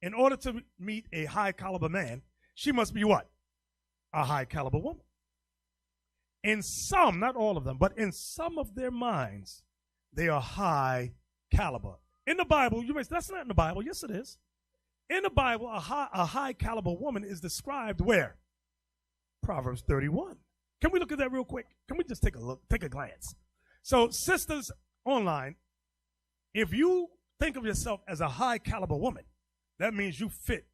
In order to meet a high caliber man, she must be what? A high caliber woman. In some, not all of them, but in some of their minds, they are high caliber. In the Bible, you may say, that's not in the Bible. Yes, it is. In the Bible, a high caliber woman is described where? Proverbs 31. Can we look at that real quick? Can we just take a look, take a glance? So, sisters online, if you think of yourself as a high caliber woman, that means you fit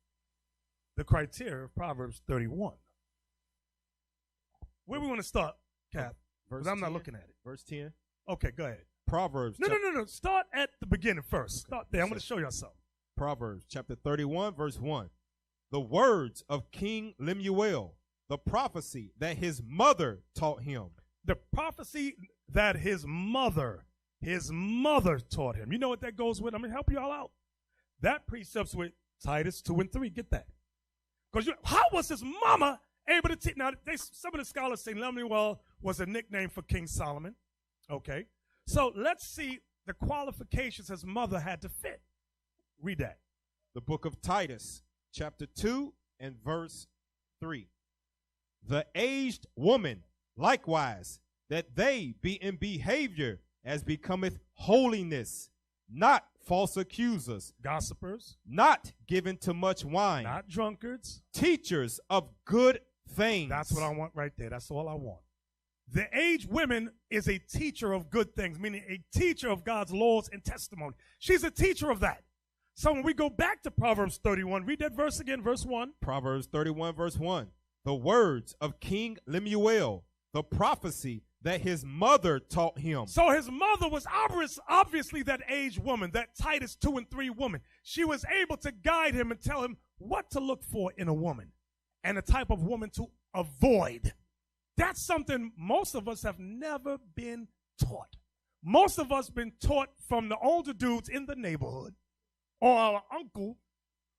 the criteria of Proverbs 31. Where we want to start, Cap? Because I'm not looking at it. Verse 10. Okay, go ahead. Proverbs. No. Start at the beginning first. Start there. I'm going to show you something. Proverbs chapter 31, verse 1. The words of King Lemuel, the prophecy that his mother taught him. The prophecy that his mother taught him. You know what that goes with? I'm going to help you all out. That precepts with Titus 2 and 3. Get that. Because how was his mama able to teach? Now, some of the scholars say Lemuel was a nickname for King Solomon. Okay. So let's see the qualifications his mother had to fit. Read that. The book of Titus, chapter 2 and verse 3. The aged woman, likewise, that they be in behavior as becometh holiness, not false accusers, gossipers, not given to much wine, not drunkards, teachers of good things. That's what I want right there. That's all I want. The aged woman is a teacher of good things, meaning a teacher of God's laws and testimony. She's a teacher of that. So when we go back to Proverbs 31, read that verse again, verse 1. Proverbs 31, verse 1. The words of King Lemuel, the prophecy that his mother taught him. So his mother was obviously that aged woman, that Titus 2 and 3 woman. She was able to guide him and tell him what to look for in a woman and the type of woman to avoid. That's something most of us have never been taught. Most of us been taught from the older dudes in the neighborhood or our uncle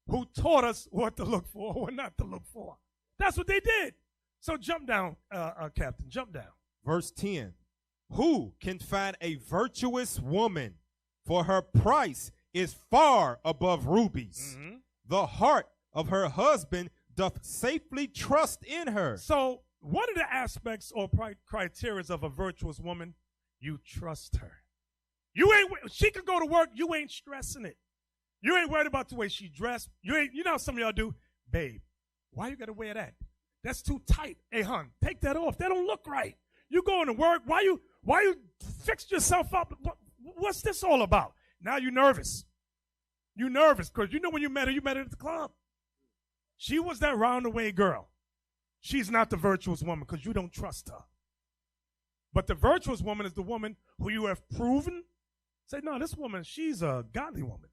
who taught us what to look for or what not to look for. That's what they did. So jump down, Captain, jump down. Verse 10. Who can find a virtuous woman? For her price is far above rubies. Mm-hmm. The heart of her husband doth safely trust in her. So one of the aspects or criteria of a virtuous woman, you trust her. She could go to work, you ain't stressing it. You ain't worried about the way she dressed. You know how some of y'all do? Babe, why you got to wear that? That's too tight. Hey, hon, take that off. That don't look right. You going to work. Why you fixed yourself up? What's this all about? Now you're nervous. You're nervous because you know when you met her at the club. She was that round-the-way girl. She's not the virtuous woman because you don't trust her. But the virtuous woman is the woman who you have proven. Say, no, this woman, she's a godly woman.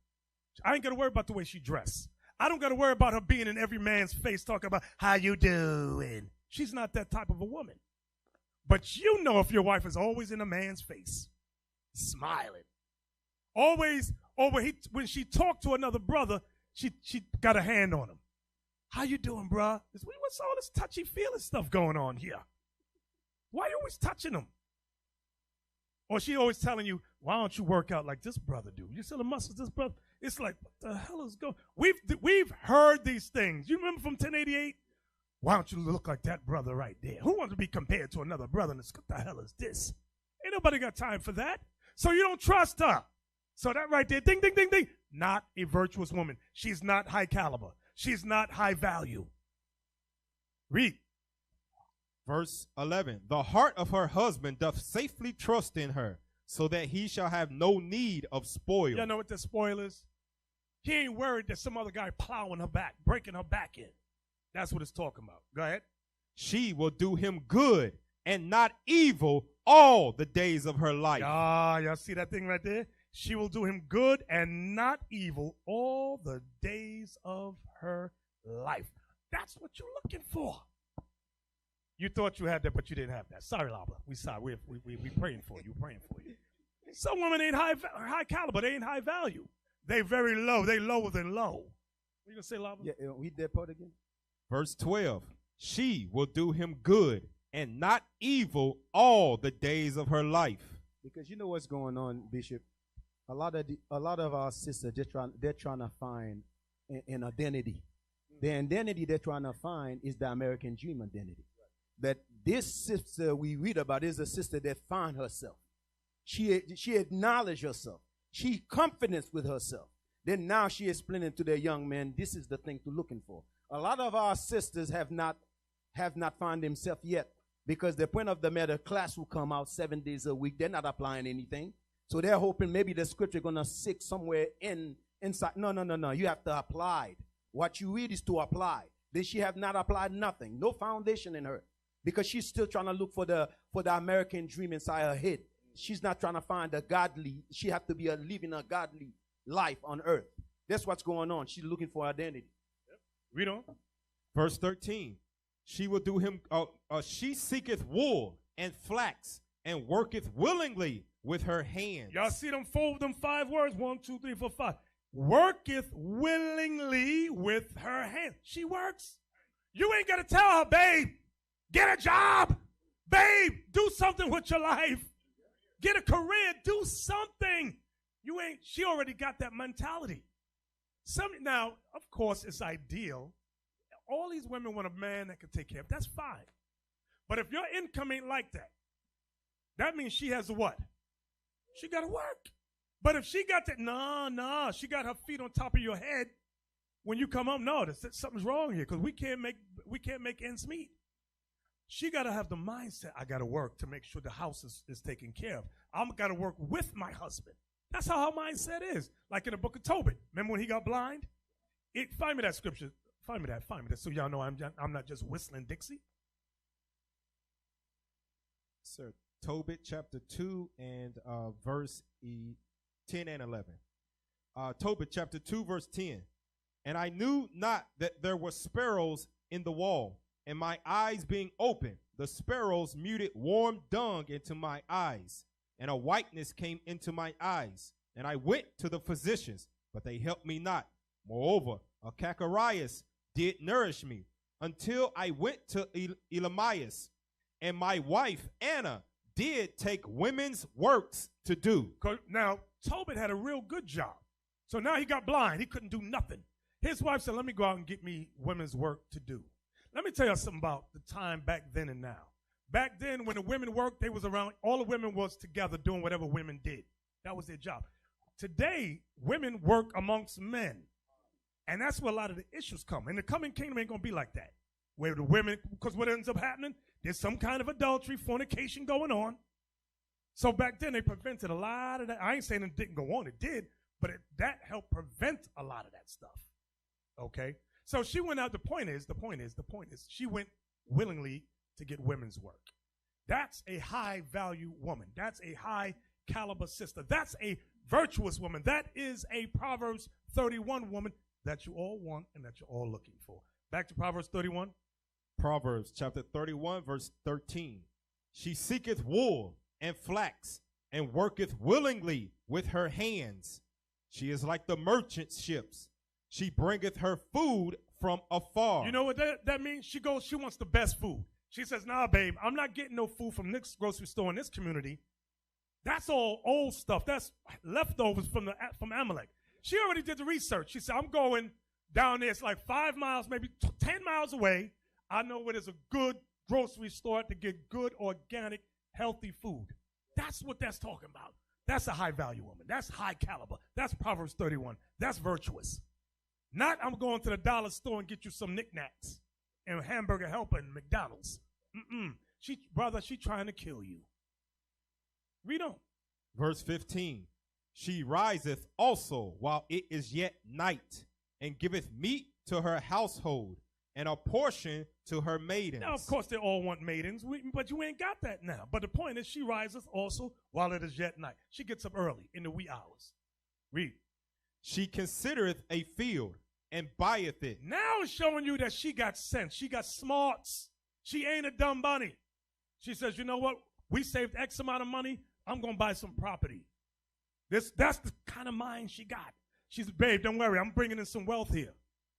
I ain't got to worry about the way she dressed. I don't got to worry about her being in every man's face talking about how you doing. She's not that type of a woman. But you know if your wife is always in a man's face, smiling. Always, when she talked to another brother, she got a hand on him. How you doing, bruh? What's all this touchy-feely stuff going on here? Why are you always touching him? Or she always telling you, why don't you work out like this brother do? You see the muscles this brother? It's like, what the hell is going on? We've heard these things. You remember from 1088? Why don't you look like that brother right there? Who wants to be compared to another brother? And what the hell is this? Ain't nobody got time for that. So you don't trust her. So that right there, ding, ding, ding, ding. Not a virtuous woman. She's not high caliber. She's not high value. Read. Verse 11. The heart of her husband doth safely trust in her, so that he shall have no need of spoil. You know what the spoil is? He ain't worried that some other guy plowing her back, breaking her back in. That's what it's talking about. Go ahead. She will do him good and not evil all the days of her life. Y'all see that thing right there? She will do him good and not evil all the days of her life. That's what you're looking for. You thought you had that, but you didn't have that. Sorry, Lava. We sorry. We praying for you. Praying for you. Some women ain't high caliber. They ain't high value. They very low. They lower than low. What you gonna say, Lava? Yeah, read that part again. Verse 12. She will do him good and not evil all the days of her life. Because you know what's going on, Bishop. A lot of our sisters, they're trying to find an identity. The identity they're trying to find is the American dream identity. That this sister we read about is a sister that found herself. She acknowledged herself. She confidence with herself. Then now she is explaining to their young men, this is the thing to looking for. A lot of our sisters have not found themselves yet, because the point of the matter, class will come out 7 days a week. They're not applying anything. So they're hoping maybe the scripture going to sit somewhere inside. No. You have to apply. What you read is to apply. Then she have not applied nothing. No foundation in her. Because she's still trying to look for the American dream inside her head. She's not trying to find a godly. She have to be living a godly life on earth. That's what's going on. She's looking for identity. Yep. Read on. Verse 13. She will do him, she seeketh wool and flax and worketh willingly with her hands. Y'all see them 5 words? 1, 2, 3, 4, 5. Worketh willingly with her hands. She works. You ain't got to tell her, babe, get a job. Babe, do something with your life. Get a career. Do something. She already got that mentality. Now, of course, it's ideal. All these women want a man that can take care of. That's fine. But if your income ain't like that, that means she has to what? She got to work. But if she got that, she got her feet on top of your head. When you come home, something's wrong here, because we can't make ends meet. She got to have the mindset, I got to work to make sure the house is taken care of. I'm got to work with my husband. That's how her mindset is. Like in the book of Tobit. Remember when he got blind? Find me that scripture. Find me that, so y'all know I'm not just whistling Dixie. Sir, Tobit chapter 2 and verse 10 and 11. Tobit chapter 2 verse 10. And I knew not that there were sparrows in the wall, and my eyes being open, the sparrows muted warm dung into my eyes, and a whiteness came into my eyes. And I went to the physicians, but they helped me not. Moreover, a Cacharias did nourish me until I went to Elamias, and my wife Anna did take women's works to do. Now, Tobit had a real good job. So now he got blind. He couldn't do nothing. His wife said, let me go out and get me women's work to do. Let me tell you something about the time back then and now. Back then, when the women worked, they was around. All the women was together doing whatever women did. That was their job. Today, women work amongst men. And that's where a lot of the issues come. And the coming kingdom ain't going to be like that. Where the women, because what ends up happening, there's some kind of adultery, fornication going on. So back then, they prevented a lot of that. I ain't saying it didn't go on. It did. But that helped prevent a lot of that stuff. Okay? So she went out. The point is, she went willingly to get women's work. That's a high value woman. That's a high caliber sister. That's a virtuous woman. That is a Proverbs 31 woman that you all want and that you're all looking for. Back to Proverbs 31. Proverbs chapter 31 verse 13. She seeketh wool and flax and worketh willingly with her hands. She is like the merchant ships. She bringeth her food from afar. You know what that means? She wants the best food. She says, nah, babe, I'm not getting no food from this grocery store in this community. That's all old stuff. That's leftovers from Amalek. She already did the research. She said, I'm going down there. It's like 5 miles, maybe 10 miles away. I know where there's a good grocery store to get good, organic, healthy food. That's what that's talking about. That's a high value woman. That's high caliber. That's Proverbs 31. That's virtuous. Not I'm going to the dollar store and get you some knickknacks and a hamburger helper in McDonald's. She trying to kill you. Read on. Verse 15. She riseth also while it is yet night, and giveth meat to her household, and a portion to her maidens. Now, of course, they all want maidens, but you ain't got that now. But the point is, she riseth also while it is yet night. She gets up early in the wee hours. Read. She considereth a field, and buyeth it. Now it's showing you that she got sense. She got smarts. She ain't a dumb bunny. She says, you know what? We saved X amount of money. I'm going to buy some property. That's the kind of mind she got. She's, babe, don't worry. I'm bringing in some wealth here.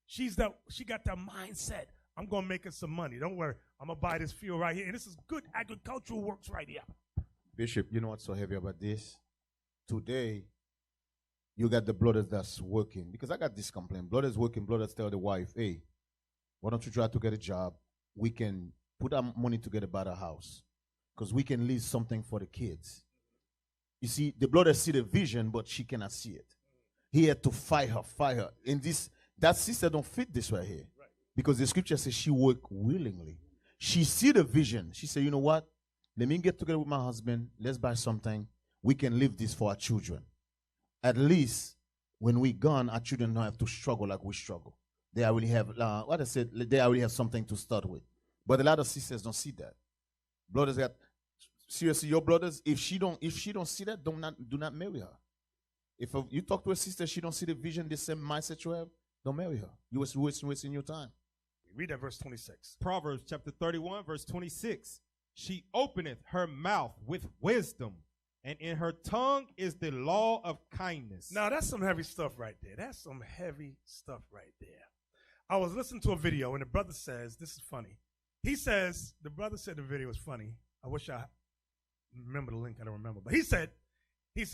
She got that mindset. I'm going to make her some money. Don't worry. I'm going to buy this field right here. And this is good agricultural works right here. Bishop, you know what's so heavy about this? Today, you got the brothers that's working. Because I got this complaint. Brothers working, brothers tell the wife, hey, why don't you try to get a job? We can put our money together, buy a house. Because we can leave something for the kids. You see, the brother see the vision, but she cannot see it. He had to fight her. And that sister don't fit this right here. Because the scripture says she worked willingly. She see the vision. She said, you know what? Let me get together with my husband. Let's buy something. We can leave this for our children. At least when we're gone, our children don't have to struggle like we struggle. They already have, they already have something to start with. But a lot of sisters don't see that. Brothers got, seriously, your brothers, if she don't see that, do not marry her. If you talk to a sister, she don't see the vision, the same mindset you have, don't marry her. You are wasting your time. Read that verse 26. Proverbs chapter 31, verse 26. She openeth her mouth with wisdom, and in her tongue is the law of kindness. Now, that's some heavy stuff right there. That's some heavy stuff right there. I was listening to a video, and the brother says, this is funny. He says, the brother said the video was funny. I wish I remember the link. I don't remember. But he said, let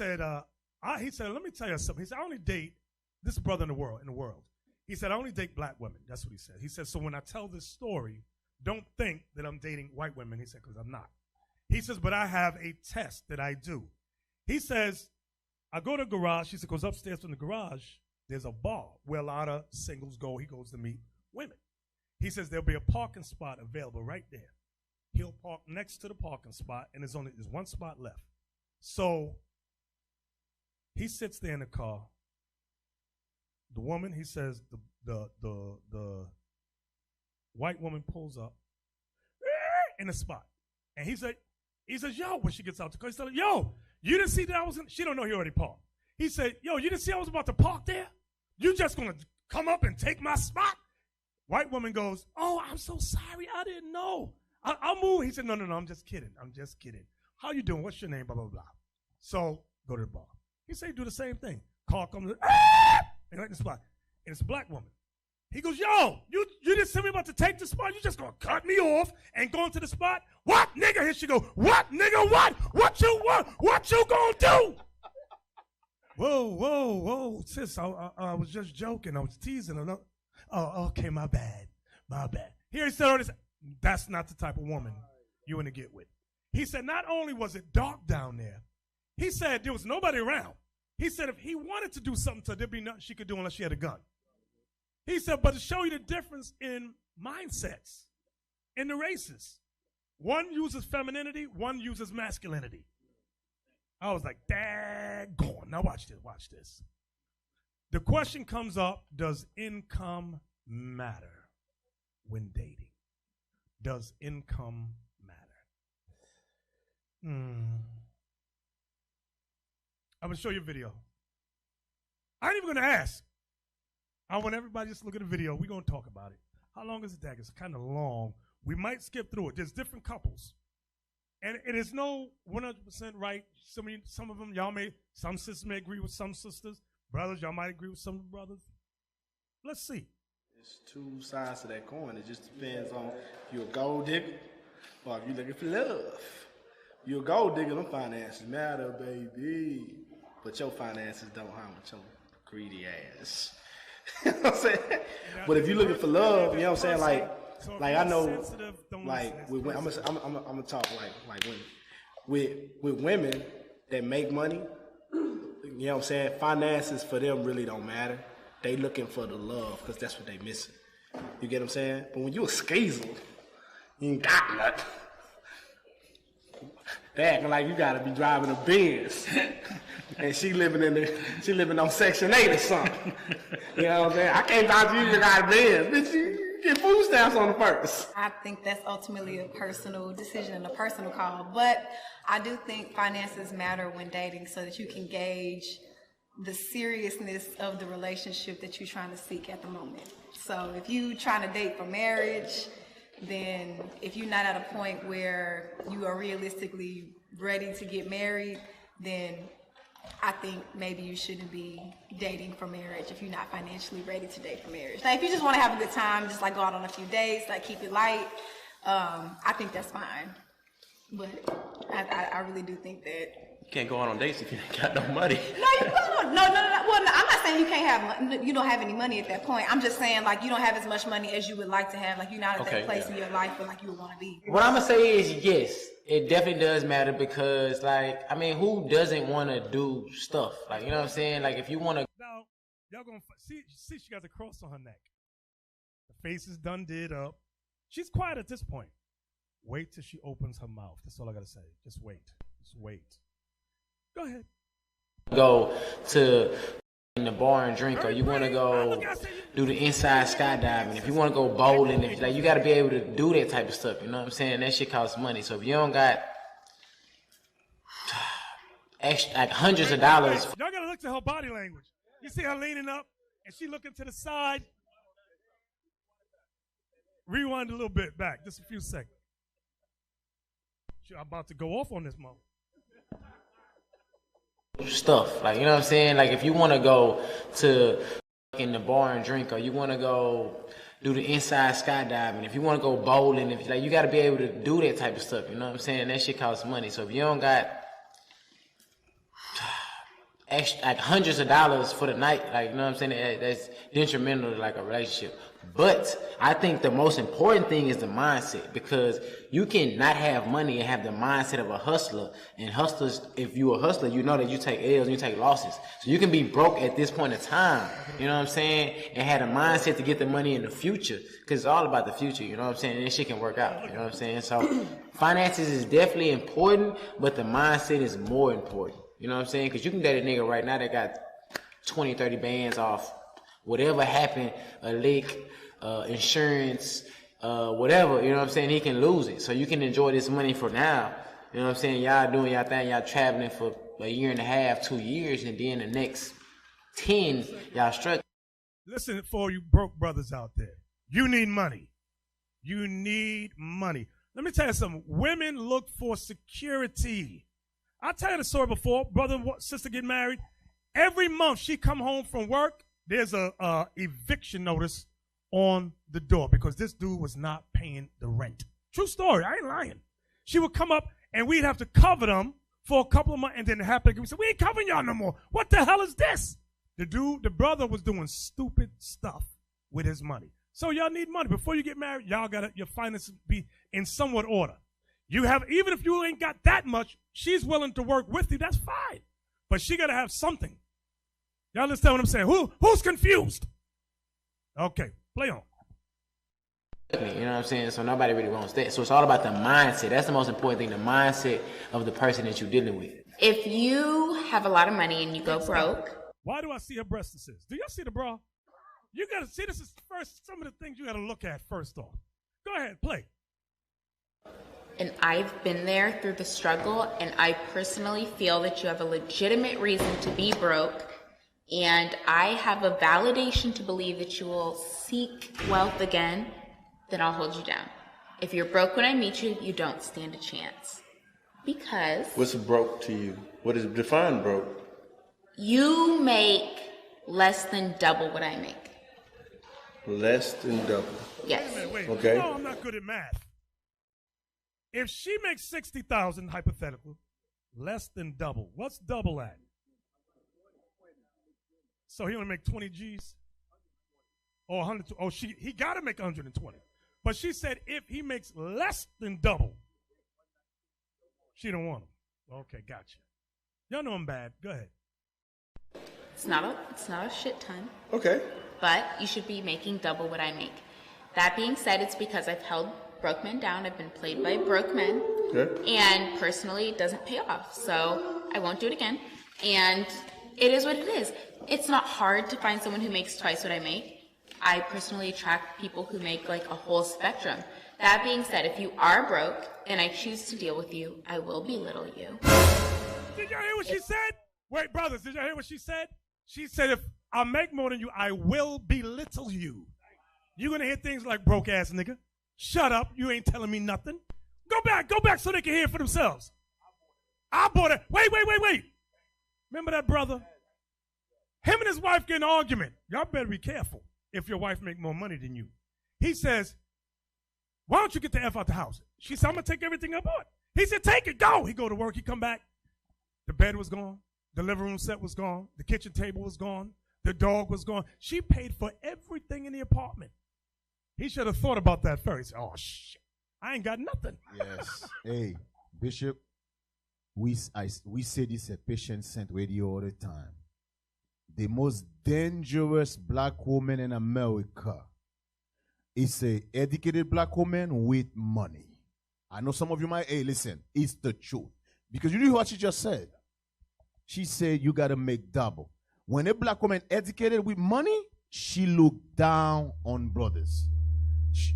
me tell you something. He said, I only date this brother in the world. He said, I only date black women. That's what he said. He said, so when I tell this story, don't think that I'm dating white women. He said, because I'm not. He says, but I have a test that I do. He says, I go to the garage. He said, goes upstairs from the garage. There's a bar where a lot of singles go. He goes to meet women. He says, there'll be a parking spot available right there. He'll park next to the parking spot, and there's one spot left. So he sits there in the car. The woman, he says, the white woman pulls up in the spot. And he says, yo, when she gets out the car, he said, yo, you didn't see that I was in, she don't know he already parked. He said, yo, you didn't see I was about to park there? You just going to come up and take my spot? White woman goes, oh, I'm so sorry. I didn't know. I'll move. He said, no, I'm just kidding. How you doing? What's your name? Blah, blah, blah. So go to the bar. He said, do the same thing. Car comes, and right in the spot. And it's a black woman. He goes, yo, you didn't see me about to take the spot? You just going to cut me off and go into the spot? What, nigga? Here she go. What, nigga, what? What you want? What you going to do? Whoa, sis, I was just joking. I was teasing her. Oh, okay, my bad. Here he said, that's not the type of woman you want to get with. He said, not only was it dark down there, he said there was nobody around. He said if he wanted to do something to her, there'd be nothing she could do unless she had a gun. He said, but to show you the difference in mindsets, in the races, one uses femininity, one uses masculinity. I was like, daggone. Now watch this. The question comes up, does income matter when dating? Does income matter? I'm going to show you a video. I ain't even going to ask. I want everybody just to look at the video. We're going to talk about it. How long is it take? It's kind of long. We might skip through it. There's different couples. And it is no 100% right. Some of them, some sisters may agree with some sisters. Brothers, y'all might agree with some brothers. Let's see. There's two sides to that coin. It just depends on if you're a gold digger or if you're looking for love. You're a gold digger, them finances matter, baby. But your finances don't harm with your greedy ass. You know what I'm saying? But if you're looking for love, you know what I'm saying? Like I know, like with I'm gonna talk like women. With women that make money, you know what I'm saying? Finances for them really don't matter. They looking for the love because that's what they missing. You get what I'm saying? But when you a skeezer, you ain't got nothing. They acting like you gotta be driving a Benz, and she living on Section 8 or something. You know what I'm saying? I can't talk to you got a Benz, bitch. You get food stamps on the first. I think that's ultimately a personal decision and a personal call, but I do think finances matter when dating so that you can gauge the seriousness of the relationship that you're trying to seek at the moment. So if you trying to date for marriage, then if you're not at a point where you are realistically ready to get married, then I think maybe you shouldn't be dating for marriage if you're not financially ready to date for marriage. Now, if you just want to have a good time, just like go out on a few dates, like keep it light, I think that's fine. But I really do think that You can't go out on dates if you ain't got no money. No, you don't. No. Well, no, I'm not saying you can't have. You don't have any money at that point. I'm just saying like you don't have as much money as you would like to have. Like you're not at that place in your life where like you would want to be. What I'm gonna say is yes, it definitely does matter because like I mean, who doesn't want to do stuff? Like you know what I'm saying? Like if you want to. Now y'all gonna see she got the cross on her neck. The face is done did up. She's quiet at this point. Wait till she opens her mouth. That's all I gotta say. Just wait. Just wait. Go ahead. Go to in the bar and drink, or you want to go do the inside skydiving. If you want to go bowling, if like you got to be able to do that type of stuff. You know what I'm saying? That shit costs money. So if you don't got extra, like hundreds of dollars, y'all gotta look to her body language. You see her leaning up and she looking to the side. Rewind a little bit back, just a few seconds. I'm about to go off on this moment. Stuff like you know what I'm saying. Like if you want to go to in the bar and drink, or you want to go do the inside skydiving, if you want to go bowling, if like you got to be able to do that type of stuff. You know what I'm saying? That shit costs money. So if you don't got extra, like hundreds of dollars for the night, like you know what I'm saying, that's detrimental to like a relationship. But I think the most important thing is the mindset, because you can not have money and have the mindset of a hustler. And hustlers, if you're a hustler, you know that you take L's and you take losses. So you can be broke at this point in time, you know what I'm saying, and have a mindset to get the money in the future, because it's all about the future, you know what I'm saying, and this shit can work out, you know what I'm saying. So finances is definitely important, but the mindset is more important, you know what I'm saying, because you can date a nigga right now that got 20, 30 bands off whatever happened, a leak, insurance, whatever, you know what I'm saying, he can lose it. So you can enjoy this money for now, you know what I'm saying, y'all doing y'all thing, y'all traveling for a year and a half, 2 years, and then the next 10, y'all struggle. Listen, for you broke brothers out there, you need money. You need money. Let me tell you something. Women look for security. I tell you the story before. Brother and sister get married. Every month she come home from work, there's a eviction notice on the door because this dude was not paying the rent. True story. I ain't lying. She would come up and we'd have to cover them for a couple of months, and then it happened. We said, we ain't covering y'all no more. What the hell is this? The brother was doing stupid stuff with his money. So y'all need money. Before you get married, y'all gotta, your finances be in somewhat order. You have, even if you ain't got that much, she's willing to work with you, that's fine. But she gotta have something. Y'all understand what I'm saying? Who's confused? Okay, play on. You know what I'm saying? So nobody really wants that. So it's all about the mindset. That's the most important thing, the mindset of the person that you're dealing with. If you have a lot of money and you go broke. Why do I see her breast assist? Do y'all see the bra? You got to see, this is first, some of the things you got to look at first off. Go ahead, play. And I've been there through the struggle, and I personally feel that you have a legitimate reason to be broke, and I have a validation to believe that you will seek wealth again, then I'll hold you down. If you're broke when I meet you, you don't stand a chance. Because... What's broke to you? What is defined broke? You make less than double what I make. Less than double? Yes. Wait. Okay. No, I'm not good at math. If she makes $60,000, hypothetical, less than double, what's double at? So he only make 20 G's? Or 100? Oh, he got to make 120. But she said if he makes less than double, she don't want him. Okay, gotcha. Y'all know I'm bad. Go ahead. It's not a shit ton. Okay. But you should be making double what I make. That being said, it's because I've held broke men down. I've been played by broke men. Okay. And personally, it doesn't pay off. So I won't do it again. And it is what it is. It's not hard to find someone who makes twice what I make. I personally attract people who make like a whole spectrum. That being said, if you are broke and I choose to deal with you, I will belittle you. Did y'all hear what she said? Wait, brothers, did y'all hear what she said? She said, if I make more than you, I will belittle you. You're going to hear things like broke ass nigga. Shut up. You ain't telling me nothing. Go back so they can hear it for themselves. I bought it. Wait. Remember that brother? Him and his wife get in an argument. Y'all better be careful if your wife make more money than you. He says, why don't you get the F out the house? She said, I'm going to take everything I bought. He said, take it, go. He go to work, he come back. The bed was gone. The living room set was gone. The kitchen table was gone. The dog was gone. She paid for everything in the apartment. He should have thought about that first. Oh, shit. I ain't got nothing. Yes. Hey, Bishop, we say this at Patient Saint Radio all the time. The most dangerous black woman in America is a educated black woman with money. I know some of you might, hey, listen, it's the truth. Because you know what she just said? She said you got to make double. When a black woman educated with money, she looked down on brothers.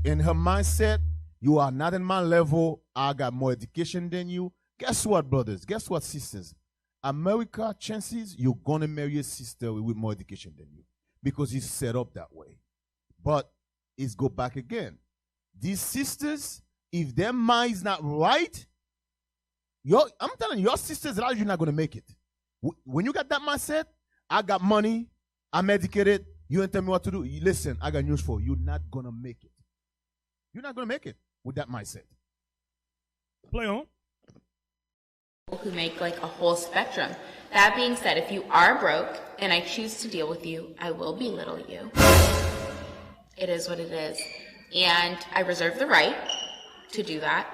In her mindset, you are not in my level. I got more education than you. Guess what, brothers? Guess what, sisters? America, chances you're going to marry a sister with more education than you because it's set up that way. But it's go back again. These sisters, if their mind is not right, I'm telling you, your sisters, you're not going to make it. When you got that mindset, I got money, I'm educated, you ain't tell me what to do. Listen, I got news for you. You're not going to make it. You're not going to make it with that mindset. Play on. Who make like a whole spectrum. That being said, if you are broke and I choose to deal with you, I will belittle you. It is what it is. And I reserve the right to do that.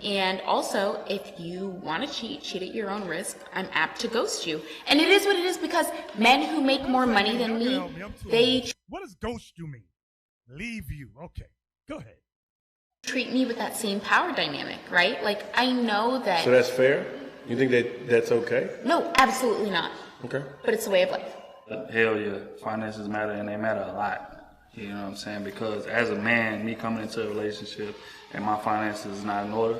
And also, if you want to cheat at your own risk, I'm apt to ghost you. And it is what it is because men who make more money than me, they... What does ghost you mean? Leave you. Okay, go ahead. Treat me with that same power dynamic, right? Like, I know that... So that's fair? You think that's okay? No, absolutely not. Okay. But it's a way of life. Hell yeah, finances matter, and they matter a lot. You know what I'm saying? Because as a man, me coming into a relationship and my finances is not in order,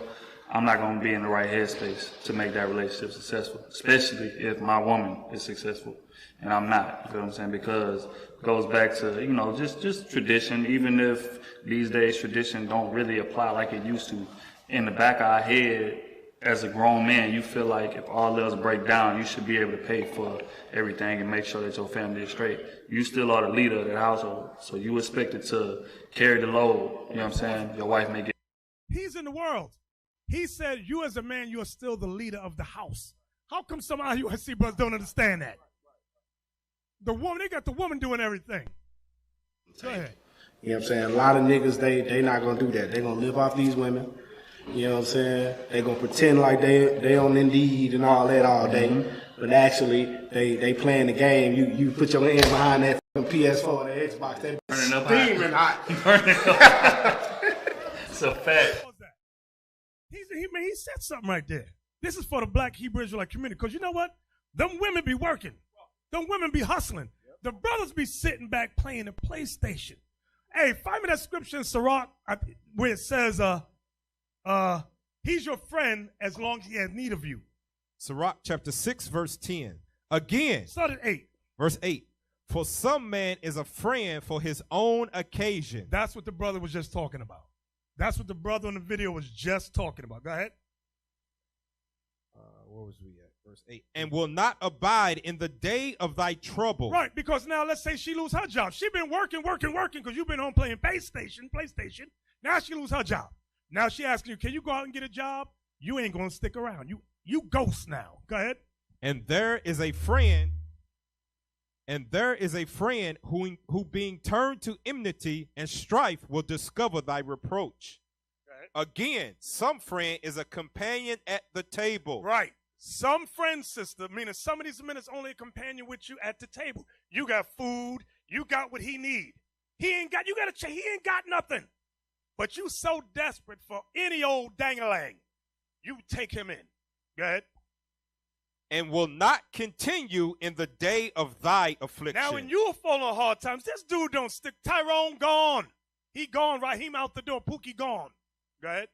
I'm not going to be in the right headspace to make that relationship successful, especially if my woman is successful and I'm not. You know what I'm saying? Because it goes back to, you know, just tradition. Even if these days tradition don't really apply like it used to, in the back of our head, as a grown man, you feel like if all else break down, you should be able to pay for everything and make sure that your family is straight. You still are the leader of that household, so you expected to carry the load. You know what I'm saying? Your wife may get... He's in the world. He said, you as a man, you are still the leader of the house. How come some IUIC brothers don't understand that? The woman, they got the woman doing everything. Go ahead. You know what I'm saying? A lot of niggas, they not going to do that. They going to live off these women. You know what I'm saying? They gonna pretend like they on Indeed and all that all day, but actually they playing the game. You put your hand behind that PS4 or the Xbox, they steaming hot. It's a fact. He said something right there. This is for the black Hebrew Israelite community, because you know what? Them women be working. Them women be hustling. The brothers be sitting back playing the PlayStation. Hey, find me that scripture in Sirach where it says, he's your friend as long as he has need of you. Sirach chapter 6, verse 10. Again. Start at 8. Verse 8. For some man is a friend for his own occasion. That's what the brother was just talking about. That's what the brother in the video was just talking about. Go ahead. Where was we at? Verse 8. And will not abide in the day of thy trouble. Right, because now let's say she lose her job. She been working, because you've been home playing PlayStation. Now she lose her job. Now she asking you, can you go out and get a job? You ain't going to stick around. You ghost now. Go ahead. And there is a friend, who being turned to enmity and strife will discover thy reproach. Again, some friend is a companion at the table. Right. Some friend, sister, meaning some of these men is only a companion with you at the table. You got food. You got what he need. He ain't got nothing. But you so desperate for any old dang-a-lang, you take him in. Go ahead. And will not continue in the day of thy affliction. Now, when you fall on hard times, this dude don't stick. Tyrone gone. He gone. Raheem out the door. Pookie gone. Go ahead.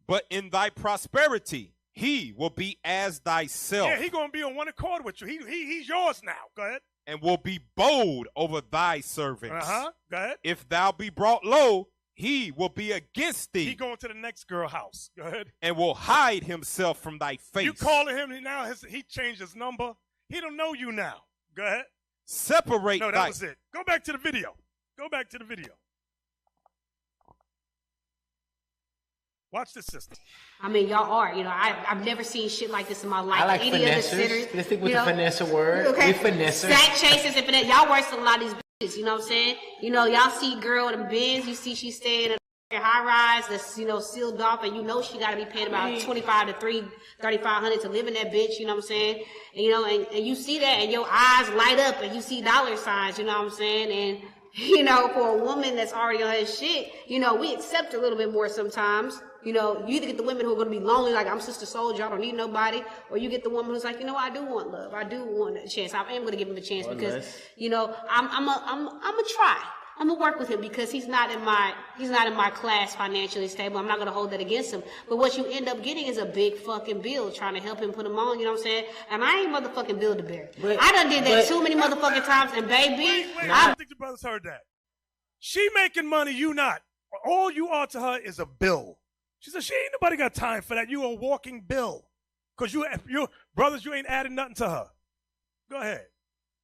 But in thy prosperity, he will be as thyself. Yeah, he gonna be on one accord with you. He's yours now. Go ahead. And will be bold over thy servants. Go ahead. If thou be brought low, he will be against thee. He going to the next girl house. Go ahead. And will hide himself from thy face. You calling him now? He changed his number. He don't know you now. Go ahead. Separate. No, that was it. Go back to the video. Watch this, sister. I mean, y'all are. I've never seen shit like this in my life. I like any other finessers. sitters. Let's stick with the finesse word. Okay. We finessers. Stack chasers and finesse. Y'all worse than a lot of these bitches. You know what I'm saying? Y'all see girl in the Benz. You see she's staying in a high rise that's sealed off, and she got to be paying about $2,500 to $3,500 to live in that bitch. You know what I'm saying? And and you see that, and your eyes light up, and you see dollar signs. You know what I'm saying? And for a woman that's already on her shit, we accept a little bit more sometimes. You either get the women who are going to be lonely, like I'm Sister Soldier, I don't need nobody, or you get the woman who's like, I do want love, I do want a chance. I am going to give him a chance because, I'm a try. I'm gonna work with him because he's not in my class financially stable. I'm not gonna hold that against him. But what you end up getting is a big fucking bill trying to help him put him on. You know what I'm saying? And I ain't motherfucking Build a Bear. I done did that too many motherfucking times. And baby, I don't think the brothers heard that. She making money, you not. All you are to her is a bill. She said she ain't nobody got time for that. You a walking bill. Cause you brothers, you ain't adding nothing to her. Go ahead.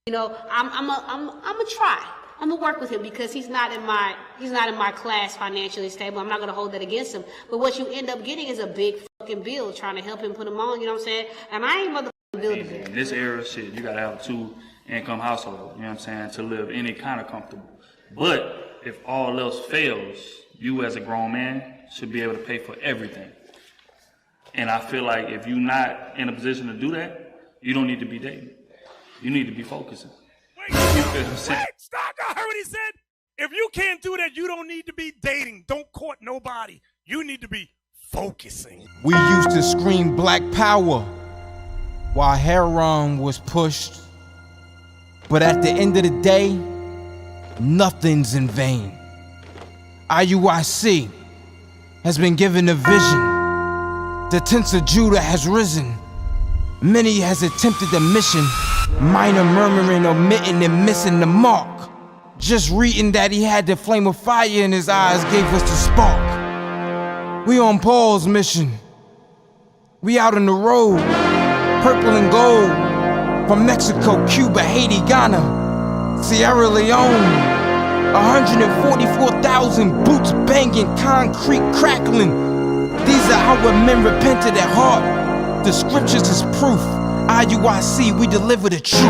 I'm a try. I'm gonna work with him because he's not in my class financially stable. I'm not gonna hold that against him. But what you end up getting is a big fucking bill trying to help him put him on. You know what I'm saying? And I ain't motherfucking Build a Bear. In this era, shit, you gotta have a 2-income household. You know what I'm saying? To live any kind of comfortable. But if all else fails, you as a grown man should be able to pay for everything. And I feel like if you're not in a position to do that, you don't need to be dating. You need to be focusing. Wait, stop. I heard what he said. If you can't do that, you don't need to be dating. Don't court nobody. You need to be focusing. We used to scream black power while heroin was pushed. But at the end of the day, nothing's in vain. IUIC has been given a vision. The tents of Judah has risen. Many has attempted the mission. Minor murmuring, omitting, and missing the mark. Just reading that he had the flame of fire in his eyes gave us the spark. We on Paul's mission. We out on the road, purple and gold. From Mexico, Cuba, Haiti, Ghana, Sierra Leone. 144,000 boots banging, concrete crackling. These are our men repented at heart. The scriptures is proof. IUIC, we deliver the truth.